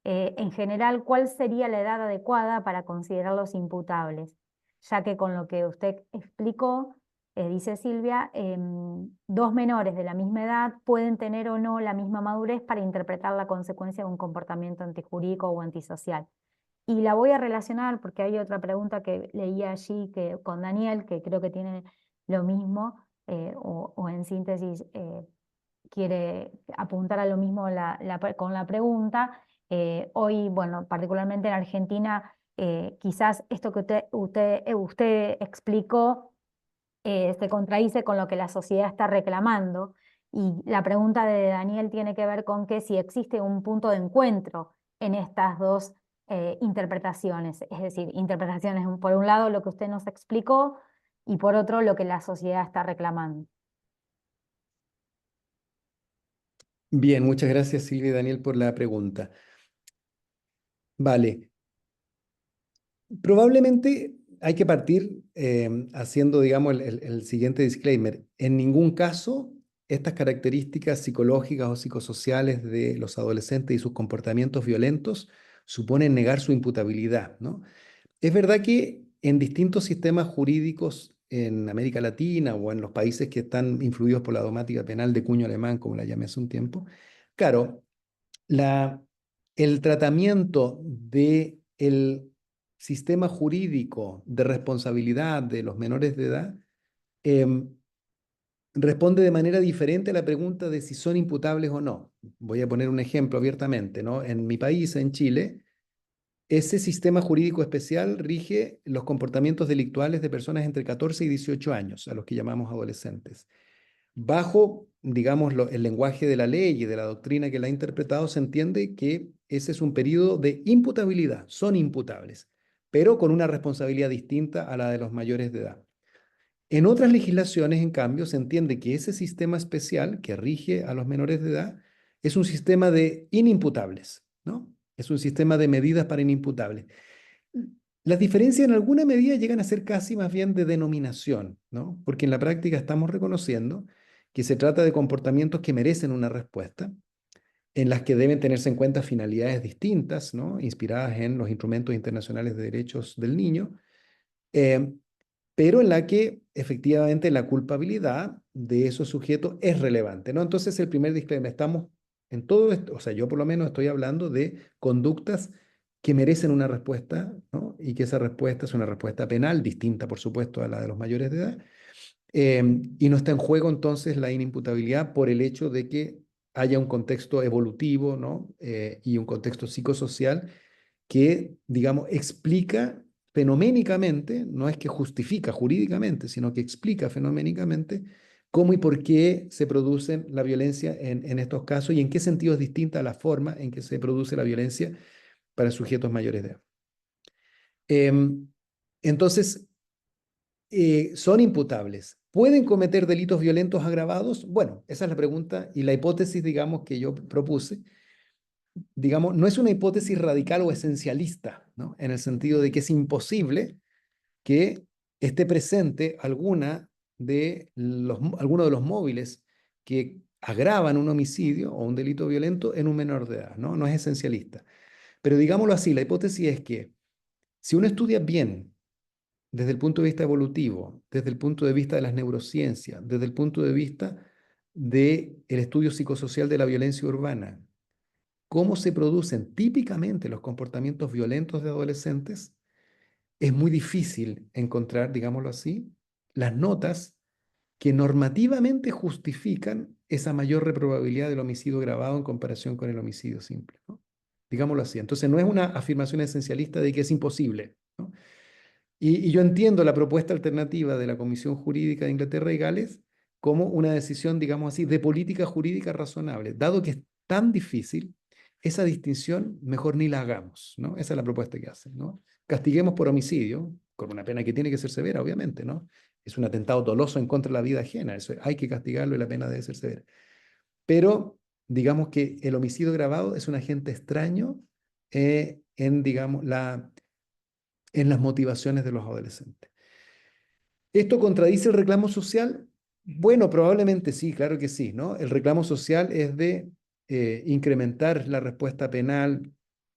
En general, ¿cuál sería la edad adecuada para considerarlos imputables? Ya que con lo que usted explicó, dice Silvia, dos menores de la misma edad pueden tener o no la misma madurez para interpretar la consecuencia de un comportamiento antijurídico o antisocial. Y la voy a relacionar porque hay otra pregunta que leía allí con Daniel, que creo que tiene lo mismo, o en síntesis quiere apuntar a lo mismo con la pregunta. Hoy, bueno, particularmente en Argentina, quizás esto que usted explicó se contradice con lo que la sociedad está reclamando. Y la pregunta de Daniel tiene que ver con que si existe un punto de encuentro en estas dos interpretaciones, es decir, interpretaciones, por un lado lo que usted nos explicó y por otro lo que la sociedad está reclamando. Bien, muchas gracias Silvia y Daniel por la pregunta. Vale. Probablemente hay que partir haciendo, digamos, el siguiente disclaimer. En ningún caso estas características psicológicas o psicosociales de los adolescentes y sus comportamientos violentos suponen negar su imputabilidad, ¿no? Es verdad que en distintos sistemas jurídicos en América Latina o en los países que están influidos por la dogmática penal de cuño alemán, como la llamé hace un tiempo, claro, el tratamiento del sistema jurídico de responsabilidad de los menores de edad responde de manera diferente a la pregunta de si son imputables o no. Voy a poner un ejemplo abiertamente, ¿no? En mi país, en Chile, ese sistema jurídico especial rige los comportamientos delictuales de personas entre 14 y 18 años, a los que llamamos adolescentes. Bajo, digamos, el lenguaje de la ley y de la doctrina que la ha interpretado, se entiende que ese es un periodo de imputabilidad, son imputables, pero con una responsabilidad distinta a la de los mayores de edad. En otras legislaciones, en cambio, se entiende que ese sistema especial que rige a los menores de edad es un sistema de inimputables, ¿no? Es un sistema de medidas para inimputables. Las diferencias en alguna medida llegan a ser casi más bien de denominación, ¿no? Porque en la práctica estamos reconociendo que se trata de comportamientos que merecen una respuesta, en las que deben tenerse en cuenta finalidades distintas, ¿no? Inspiradas en los instrumentos internacionales de derechos del niño, eh, pero en la que efectivamente la culpabilidad de esos sujetos es relevante, ¿no? Entonces, el primer disclaimer, estamos en todo esto, o sea, yo por lo menos estoy hablando de conductas que merecen una respuesta, ¿no? Y que esa respuesta es una respuesta penal, distinta, por supuesto, a la de los mayores de edad, y no está en juego entonces la inimputabilidad por el hecho de que haya un contexto evolutivo, ¿no? Y un contexto psicosocial que, digamos, explica fenoménicamente, no es que justifica jurídicamente, sino que explica fenoménicamente cómo y por qué se produce la violencia en estos casos y en qué sentido es distinta la forma en que se produce la violencia para sujetos mayores de edad. Entonces, son imputables. ¿Pueden cometer delitos violentos agravados? Bueno, esa es la pregunta y la hipótesis, digamos, que yo propuse, digamos, no es una hipótesis radical o esencialista, ¿no? En el sentido de que es imposible que esté presente alguno de los móviles que agravan un homicidio o un delito violento en un menor de edad, ¿no? No es esencialista. Pero digámoslo así, la hipótesis es que si uno estudia bien desde el punto de vista evolutivo, desde el punto de vista de las neurociencias, desde el punto de vista del estudio psicosocial de la violencia urbana, cómo se producen típicamente los comportamientos violentos de adolescentes, es muy difícil encontrar, digámoslo así, las notas que normativamente justifican esa mayor reprobabilidad del homicidio agravado en comparación con el homicidio simple, ¿no? Digámoslo así. Entonces, no es una afirmación esencialista de que es imposible, ¿no? Y yo entiendo la propuesta alternativa de la Comisión Jurídica de Inglaterra y Gales como una decisión, digamos así, de política jurídica razonable. Dado que es tan difícil, esa distinción mejor ni la hagamos, ¿no? Esa es la propuesta que hacen, ¿no? Castiguemos por homicidio, con una pena que tiene que ser severa, obviamente, ¿no? Es un atentado doloso en contra de la vida ajena, eso hay que castigarlo y la pena debe ser severa. Pero digamos que el homicidio agravado es un agente extraño digamos, en las motivaciones de los adolescentes. ¿Esto contradice el reclamo social? Bueno, probablemente sí, claro que sí, ¿no? El reclamo social es de incrementar la respuesta penal,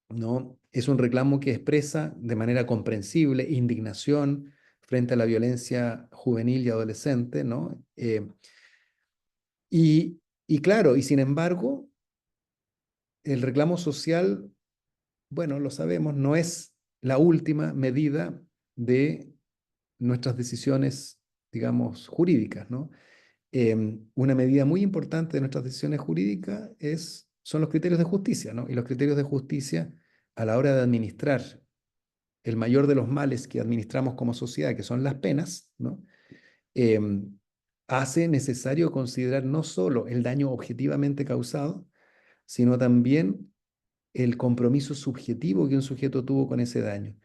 ¿no? Es un reclamo que expresa de manera comprensible indignación frente a la violencia juvenil y adolescente, ¿no? Y claro, y sin embargo, el reclamo social, bueno, lo sabemos, no es la última medida de nuestras decisiones, digamos, jurídicas, ¿no? Una medida muy importante de nuestras decisiones jurídicas son los criterios de justicia, ¿no? Y los criterios de justicia a la hora de administrar el mayor de los males que administramos como sociedad, que son las penas, ¿no? Hace necesario considerar no solo el daño objetivamente causado, sino también el compromiso subjetivo que un sujeto tuvo con ese daño.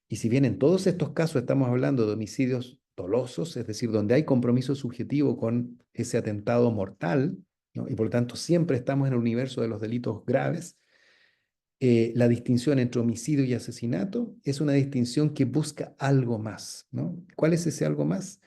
Y si bien en todos estos casos estamos hablando de homicidios dolosos, es decir, donde hay compromiso subjetivo con ese atentado mortal, ¿no? Y por lo tanto siempre estamos en el universo de los delitos graves, la distinción entre homicidio y asesinato es una distinción que busca algo más, ¿no? ¿Cuál es ese algo más?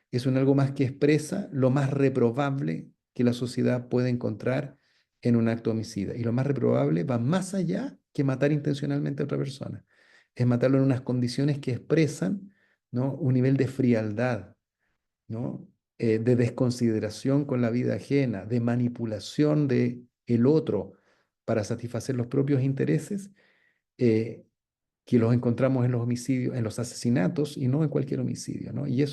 Es un algo más que expresa lo más reprobable que la sociedad puede encontrar en un acto homicida. Y lo más reprobable va más allá que matar intencionalmente a otra persona. Es matarlo en unas condiciones que expresan, ¿no? Un nivel de frialdad, ¿no? De desconsideración con la vida ajena, de manipulación de el otro para satisfacer los propios intereses, eh, que los encontramos en los homicidios, en los asesinatos y no en cualquier homicidio, ¿no? Y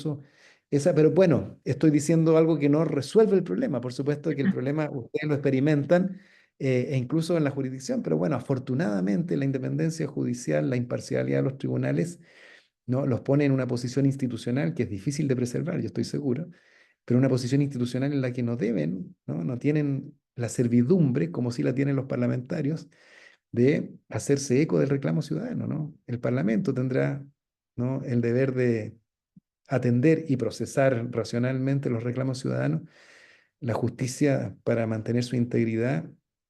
pero bueno, estoy diciendo algo que no resuelve el problema. Por supuesto que el problema ustedes lo experimentan e incluso en la jurisdicción, pero bueno, afortunadamente la independencia judicial, la imparcialidad de los tribunales, ¿no? Los pone en una posición institucional que es difícil de preservar, yo estoy seguro, pero una posición institucional en la que no deben, ¿no? No tienen la servidumbre, como sí la tienen los parlamentarios, de hacerse eco del reclamo ciudadano, ¿no? El Parlamento tendrá, ¿no? El deber de atender y procesar racionalmente los reclamos ciudadanos. La justicia, para mantener su integridad,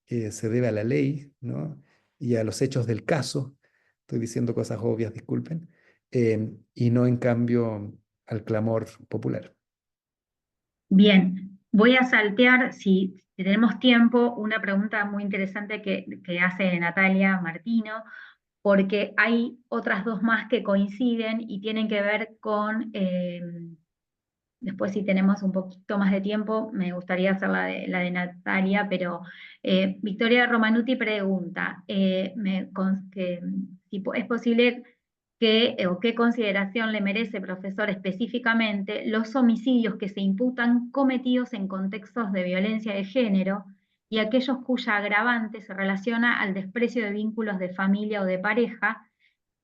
se debe a la ley, ¿no? Y a los hechos del caso. Estoy diciendo cosas obvias, disculpen. Y no, en cambio, al clamor popular. Bien, Voy a saltear, si tenemos tiempo, una pregunta muy interesante que hace Natalia Martino, porque hay otras dos más que coinciden y tienen que ver con, después si tenemos un poquito más de tiempo, me gustaría hacer la de Natalia, pero Victoria Romanuti pregunta que, si es posible o qué consideración le merece, profesor, específicamente los homicidios que se imputan cometidos en contextos de violencia de género y aquellos cuya agravante se relaciona al desprecio de vínculos de familia o de pareja.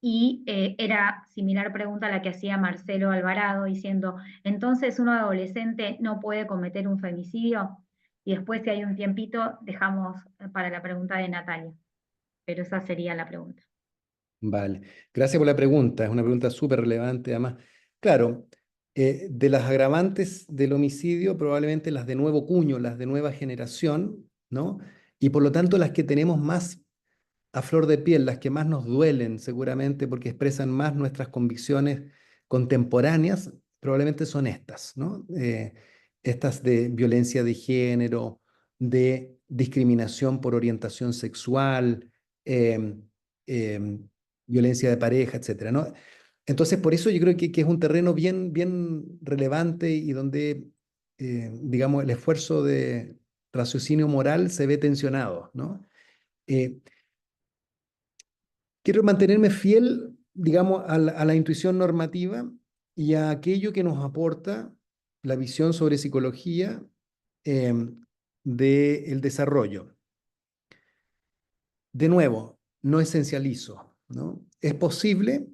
Y era similar pregunta a la que hacía Marcelo Alvarado, diciendo, entonces un adolescente no puede cometer un femicidio. Y después, si hay un tiempito, dejamos para la pregunta de Natalia. Pero esa sería la pregunta. Vale, gracias por la pregunta, es una pregunta súper relevante además. Claro, de las agravantes del homicidio, probablemente las de nuevo cuño, las de nueva generación, ¿no? Y por lo tanto las que tenemos más a flor de piel, las que más nos duelen seguramente porque expresan más nuestras convicciones contemporáneas, probablemente son estas, ¿no? Estas de violencia de género, de discriminación por orientación sexual, em, em, violencia de pareja, etcétera, ¿no? Entonces, por eso yo creo que es un terreno bien, bien relevante y donde, digamos, el esfuerzo de raciocinio moral se ve tensionado, ¿no? Eh, Quiero mantenerme fiel, digamos, a la intuición normativa y a aquello que nos aporta la visión sobre psicología del desarrollo. De nuevo, no esencializo, ¿no? Es posible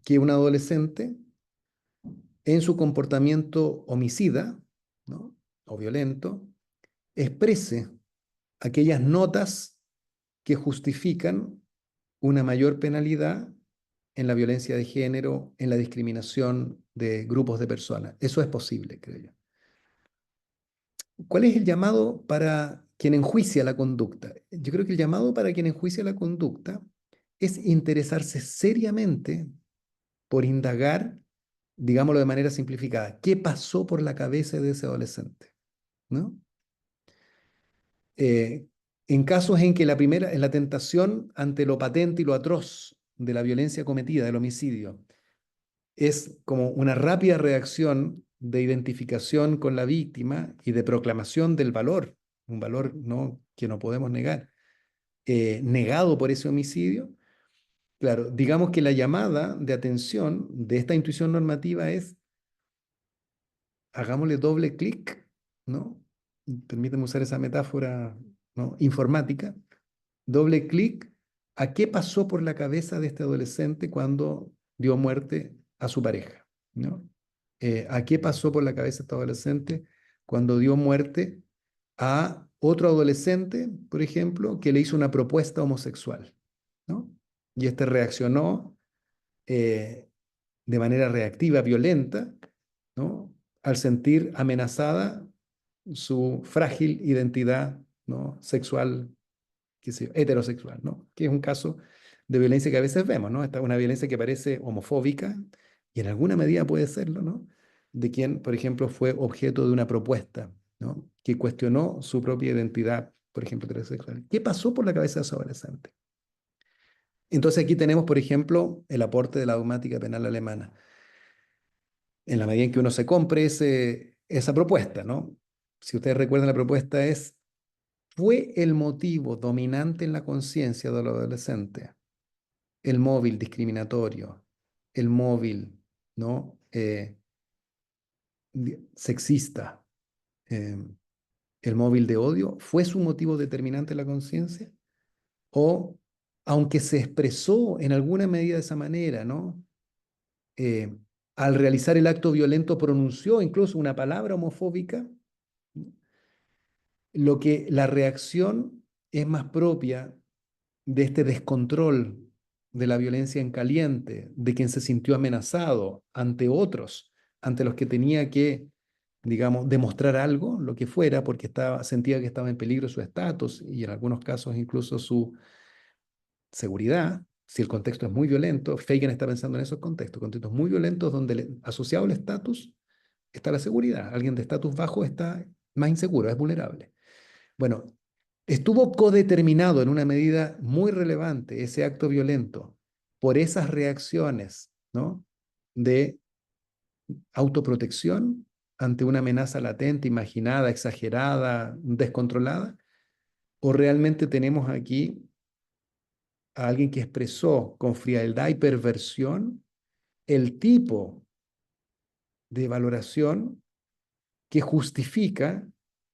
que un adolescente en su comportamiento homicida, ¿no? O violento, exprese aquellas notas que justifican una mayor penalidad en la violencia de género, en la discriminación de grupos de personas. Eso es posible, creo yo. ¿Cuál es el llamado para quien enjuicia la conducta? Yo creo que el llamado para quien enjuicia la conducta es interesarse seriamente por indagar, digámoslo de manera simplificada, qué pasó por la cabeza de ese adolescente, ¿no? Eh, en casos en que en la tentación ante lo patente y lo atroz de la violencia cometida, del homicidio, es como una rápida reacción de identificación con la víctima y de proclamación del valor, un valor ¿no? que no podemos negar, negado por ese homicidio. Claro, digamos que la llamada de atención de esta intuición normativa es, hagámosle doble clic, ¿no? Permíteme usar esa metáfora, ¿no? Informática, doble clic a qué pasó por la cabeza de este adolescente cuando dio muerte a su pareja, ¿no? A qué pasó por la cabeza de este adolescente cuando dio muerte a otro adolescente, por ejemplo, que le hizo una propuesta homosexual, ¿no? Y este reaccionó eh, de manera reactiva, violenta, ¿no? Al sentir amenazada su frágil identidad, ¿no? Sexual, qué sé yo, heterosexual, ¿no? Que es un caso de violencia que a veces vemos, ¿no? Esta es una violencia que parece homofóbica y en alguna medida puede serlo, ¿no? De quien, por ejemplo, fue objeto de una propuesta, ¿no? Que cuestionó su propia identidad, por ejemplo, heterosexual. ¿Qué pasó por la cabeza de ese adolescente? Entonces aquí tenemos, por ejemplo, el aporte de la dogmática penal alemana. En la medida en que uno se compre esa propuesta, ¿no? Si ustedes recuerdan, la propuesta es, ¿fue el motivo dominante en la conciencia de los adolescentes el móvil discriminatorio, el móvil, ¿no? Sexista, eh, el móvil de odio? ¿Fue su motivo determinante en la conciencia? O, aunque se expresó en alguna medida de esa manera, ¿no? eh, al realizar el acto violento pronunció incluso una palabra homofóbica, lo que la reacción es más propia de este descontrol de la violencia en caliente, de quien se sintió amenazado ante otros, ante los que tenía que, digamos, demostrar algo, lo que fuera, porque sentía que estaba en peligro su estatus y en algunos casos incluso su seguridad. Si el contexto es muy violento, Feigen está pensando en esos contextos muy violentos donde asociado al estatus está la seguridad. Alguien de estatus bajo está más inseguro, es vulnerable. Bueno, estuvo codeterminado en una medida muy relevante ese acto violento por esas reacciones, ¿no?, de autoprotección ante una amenaza latente, imaginada, exagerada, descontrolada, o realmente tenemos aquí a alguien que expresó con frialdad y perversión el tipo de valoración que justifica,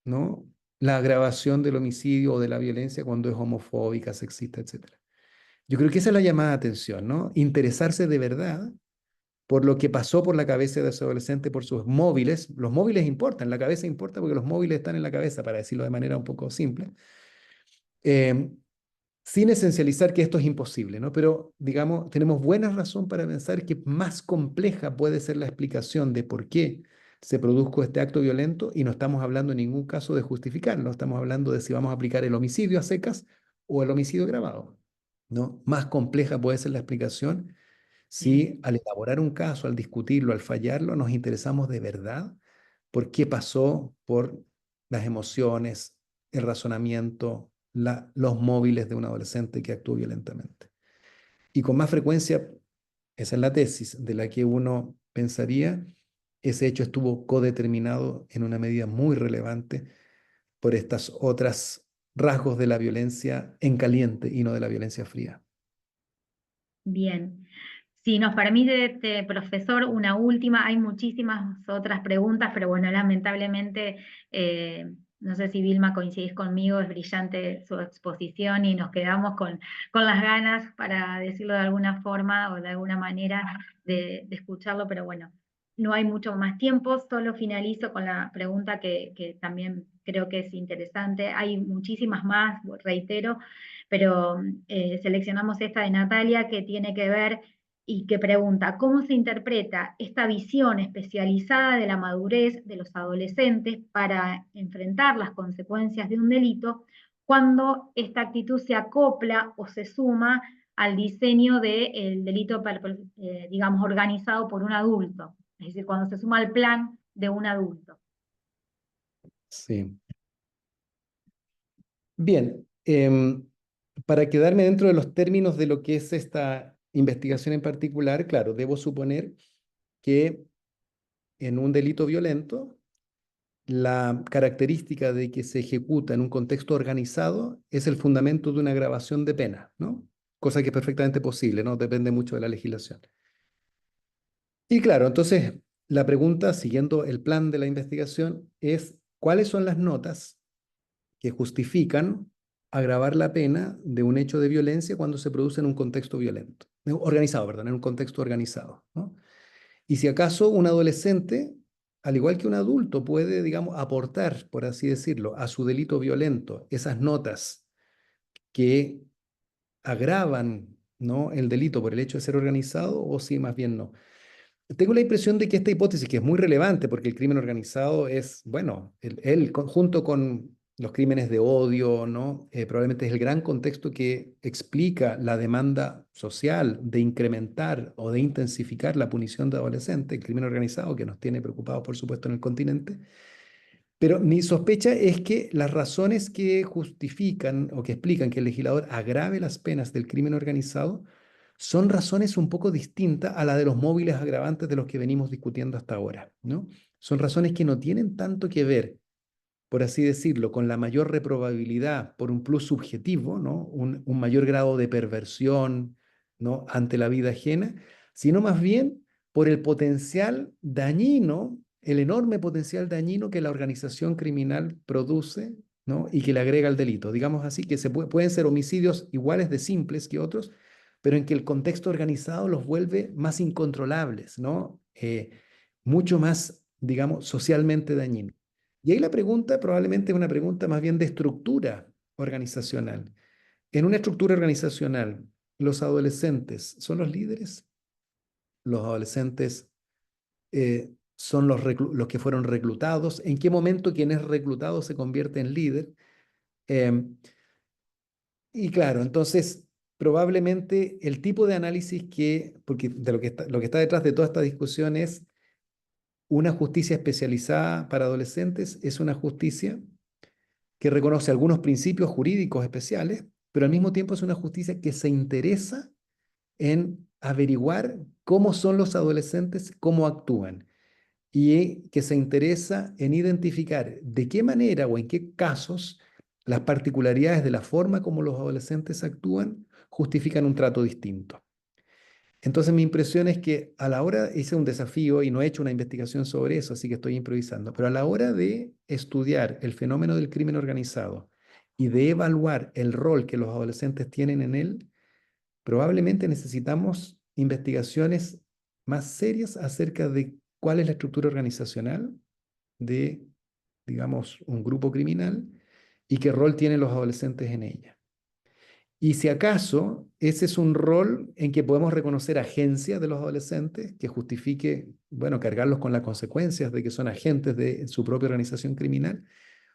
¿no?, la agravación del homicidio o de la violencia cuando es homofóbica, sexista, etcétera. Yo creo que esa es la llamada de atención, ¿no? Interesarse de verdad por lo que pasó por la cabeza de ese adolescente, por sus móviles. Los móviles importan, la cabeza importa porque los móviles están en la cabeza, para decirlo de manera un poco simple. Eh, Sin esencializar que esto es imposible, ¿no? Pero, digamos, tenemos buena razón para pensar que más compleja puede ser la explicación de por qué se produjo este acto violento, y no estamos hablando en ningún caso de justificarlo, estamos hablando de si vamos a aplicar el homicidio a secas o el homicidio agravado, ¿no? Más compleja puede ser la explicación si al elaborar un caso, al discutirlo, al fallarlo, nos interesamos de verdad por qué pasó por las emociones, el razonamiento, los móviles de un adolescente que actuó violentamente. Y con más frecuencia, esa es la tesis de la que uno pensaría, ese hecho estuvo codeterminado en una medida muy relevante por estas otras rasgos de la violencia en caliente y no de la violencia fría. Bien. Si nos permite, profesor, una última, hay muchísimas otras preguntas, pero bueno, lamentablemente, no sé si Vilma coincidís conmigo, es brillante su exposición y nos quedamos con las ganas, para decirlo de alguna forma o de alguna manera, de escucharlo, pero bueno, no hay mucho más tiempo. Solo finalizo con la pregunta que también creo que es interesante. Hay muchísimas más, reitero, pero seleccionamos esta de Natalia, que tiene que ver y que pregunta: ¿cómo se interpreta esta visión especializada de la madurez de los adolescentes para enfrentar las consecuencias de un delito, cuando esta actitud se acopla o se suma al diseño del delito, digamos, organizado por un adulto? Es decir, cuando se suma al plan de un adulto. Sí. Bien, para quedarme dentro de los términos de lo que es esta investigación en particular, claro, debo suponer que en un delito violento, la característica de que se ejecuta en un contexto organizado es el fundamento de una agravación de pena, ¿no? Cosa que es perfectamente posible, ¿no? Depende mucho de la legislación. Y claro, entonces la pregunta, siguiendo el plan de la investigación, es: ¿cuáles son las notas que justifican agravar la pena de un hecho de violencia cuando se produce en un contexto violento, organizado, perdón, en un contexto organizado, ¿no? Y si acaso un adolescente, al igual que un adulto, puede, digamos, aportar, por así decirlo, a su delito violento esas notas que agravan, ¿no?, el delito por el hecho de ser organizado, o si más bien no. Tengo la impresión de que esta hipótesis, que es muy relevante porque el crimen organizado es, bueno, junto con los crímenes de odio, ¿no? Probablemente es el gran contexto que explica la demanda social de incrementar o de intensificar la punición de adolescentes, el crimen organizado, que nos tiene preocupados, por supuesto, en el continente. Pero mi sospecha es que las razones que justifican o que explican que el legislador agrave las penas del crimen organizado son razones un poco distintas a la de los móviles agravantes de los que venimos discutiendo hasta ahora, ¿no? Son razones que no tienen tanto que ver, por así decirlo, con la mayor reprobabilidad por un plus subjetivo, ¿no? Un mayor grado de perversión, ¿no?, ante la vida ajena, sino más bien por el potencial dañino, el enorme potencial dañino que la organización criminal produce, ¿no?, y que le agrega al delito. Digamos así, que pueden ser homicidios iguales de simples que otros, pero en que el contexto organizado los vuelve más incontrolables, ¿no? Mucho más, digamos, socialmente dañinos. Y ahí la pregunta probablemente es una pregunta más bien de estructura organizacional. En una estructura organizacional, ¿los adolescentes son los líderes? ¿Los adolescentes son los que fueron reclutados? ¿En qué momento quien es reclutado se convierte en líder? Y claro, entonces probablemente el tipo de análisis porque de lo que está detrás de toda esta discusión es una justicia especializada para adolescentes es una justicia que reconoce algunos principios jurídicos especiales, pero al mismo tiempo es una justicia que se interesa en averiguar cómo son los adolescentes, cómo actúan, y que se interesa en identificar de qué manera o en qué casos las particularidades de la forma como los adolescentes actúan justifican un trato distinto. Entonces mi impresión es que a la hora, hice un desafío y no he hecho una investigación sobre eso, así que estoy improvisando, pero a la hora de estudiar el fenómeno del crimen organizado y de evaluar el rol que los adolescentes tienen en él, probablemente necesitamos investigaciones más serias acerca de cuál es la estructura organizacional de, digamos, un grupo criminal y qué rol tienen los adolescentes en ella. Y si acaso ese es un rol en que podemos reconocer agencia de los adolescentes que justifique, bueno, cargarlos con las consecuencias de que son agentes de su propia organización criminal,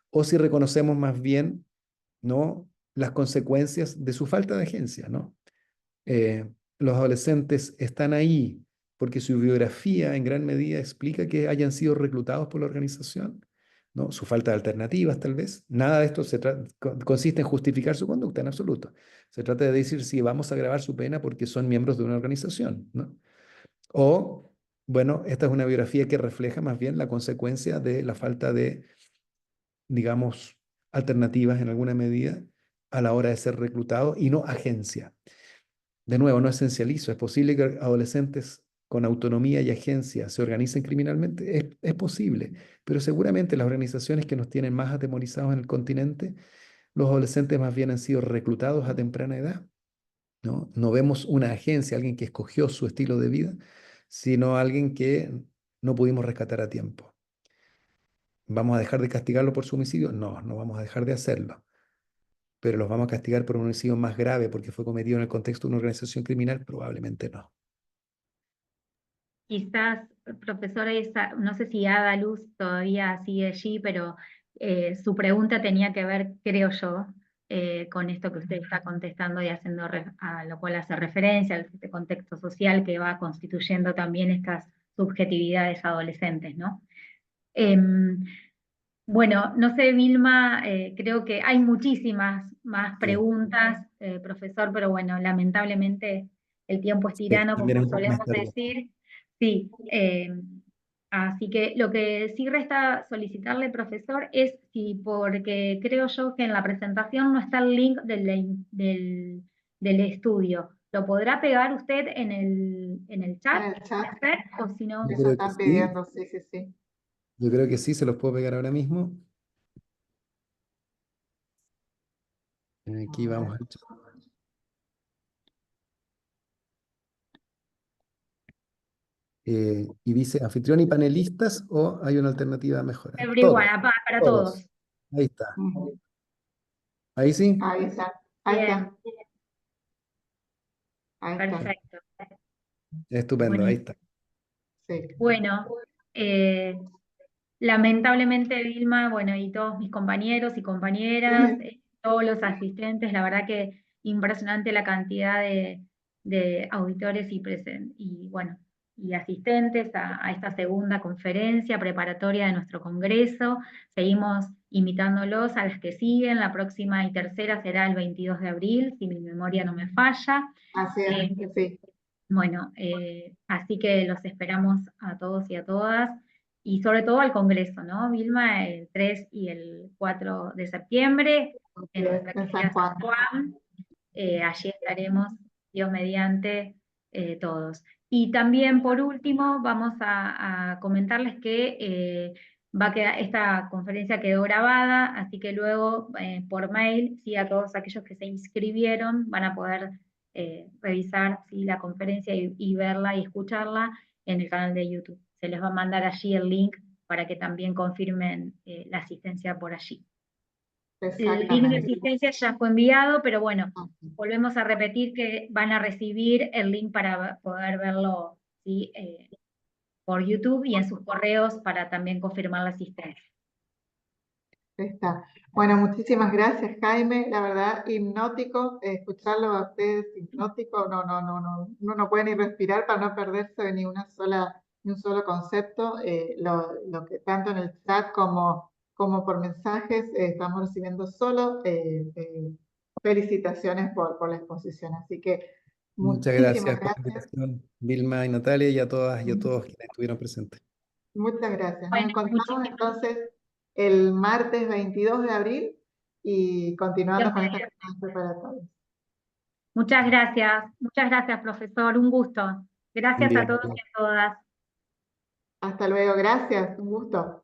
o si reconocemos más bien, ¿no?, las consecuencias de su falta de agencia, ¿no? Los adolescentes están ahí porque su biografía en gran medida explica que hayan sido reclutados por la organización, ¿no? Su falta de alternativas, tal vez. Nada de esto consiste en justificar su conducta en absoluto. Se trata de decir si vamos a agravar su pena porque son miembros de una organización, ¿no? O, bueno, esta es una biografía que refleja más bien la consecuencia de la falta de, digamos, alternativas en alguna medida a la hora de ser reclutado y no agencia. De nuevo, no esencializo. ¿Es posible que adolescentes con autonomía y agencia se organicen criminalmente? Es posible, pero seguramente las organizaciones que nos tienen más atemorizados en el continente, los adolescentes más bien han sido reclutados a temprana edad, ¿no? No vemos una agencia, alguien que escogió su estilo de vida, sino alguien que no pudimos rescatar a tiempo. ¿Vamos a dejar de castigarlo por su homicidio? No, no vamos a dejar de hacerlo, pero los vamos a castigar por un homicidio más grave porque fue cometido en el contexto de una organización criminal, probablemente no. Quizás, profesora, no sé si Ada Luz todavía sigue allí, pero su pregunta tenía que ver, creo yo, con esto que usted está contestando y haciendo a lo cual hace referencia, a este contexto social que va constituyendo también estas subjetividades adolescentes, ¿no? Bueno, no sé, Vilma, creo que hay muchísimas más preguntas, profesor, pero bueno, lamentablemente el tiempo es tirano, También es como un poco más solemos tarde. decir. Sí, así que lo que sí resta solicitarle, profesor, es si, porque creo yo que en la presentación no está el link del estudio. ¿Lo podrá pegar usted en el chat? En el chat, ¿O si no? Yo eso creo que están sí, pidiendo, sí, sí, sí. yo creo que sí, se los puedo pegar ahora mismo. Aquí A vamos ver. al chat. Y dice anfitrión y panelistas o hay una alternativa mejor. Everyone, Todos, para todos. todos. Ahí está. Ujú. Ahí sí. Ahí está, ahí Bien, está, ahí está. perfecto. Estupendo, ahí Bueno, está. Sí. bueno, lamentablemente, Vilma, bueno, y todos mis compañeros y compañeras, todos los asistentes, la verdad que impresionante la cantidad de auditores y bueno, y asistentes a esta segunda conferencia preparatoria de nuestro congreso. Seguimos invitándolos a las que siguen. La próxima y tercera será el 22 de abril, si mi memoria no me falla. Así es, sí. Bueno, así que los esperamos a todos y a todas, y sobre todo al Congreso, ¿no, Vilma? El 3 y el 4 de septiembre, Así en es, nuestra en San querida Juan. San Juan. Allí estaremos, Dios mediante, todos. Y también, por último, vamos a comentarles que va a quedar, esta conferencia quedó grabada, así que luego por mail, sí, a todos aquellos que se inscribieron van a poder revisar, ¿sí?, la conferencia y verla y escucharla en el canal de YouTube. Se les va a mandar allí el link para que también confirmen la asistencia por allí. El link de Exactamente. asistencia ya fue enviado, pero bueno, Ujú. volvemos a repetir que van a recibir el link para poder verlo, ¿sí?, por YouTube y en sus correos para también confirmar la asistencia. Está. Bueno, muchísimas gracias, Jaime. La verdad, hipnótico, escucharlo a ustedes, hipnótico. No, no, no, no. Uno no puede ni respirar para no perderse de ni una sola y un solo concepto. Lo que tanto en el chat como por mensajes estamos recibiendo solo felicitaciones por la exposición. Así que Muchas muchísimas gracias por la gracias. invitación, Vilma y Natalia, y a todas y a todos quienes estuvieron presentes. Muchas gracias. Nos Bueno, encontramos muchísimas entonces el martes 22 de abril y continuando con estas jornadas preparatorias. muchas gracias, profesor, un gusto. Gracias a Bien. todos y a todas. Hasta luego, gracias, un gusto.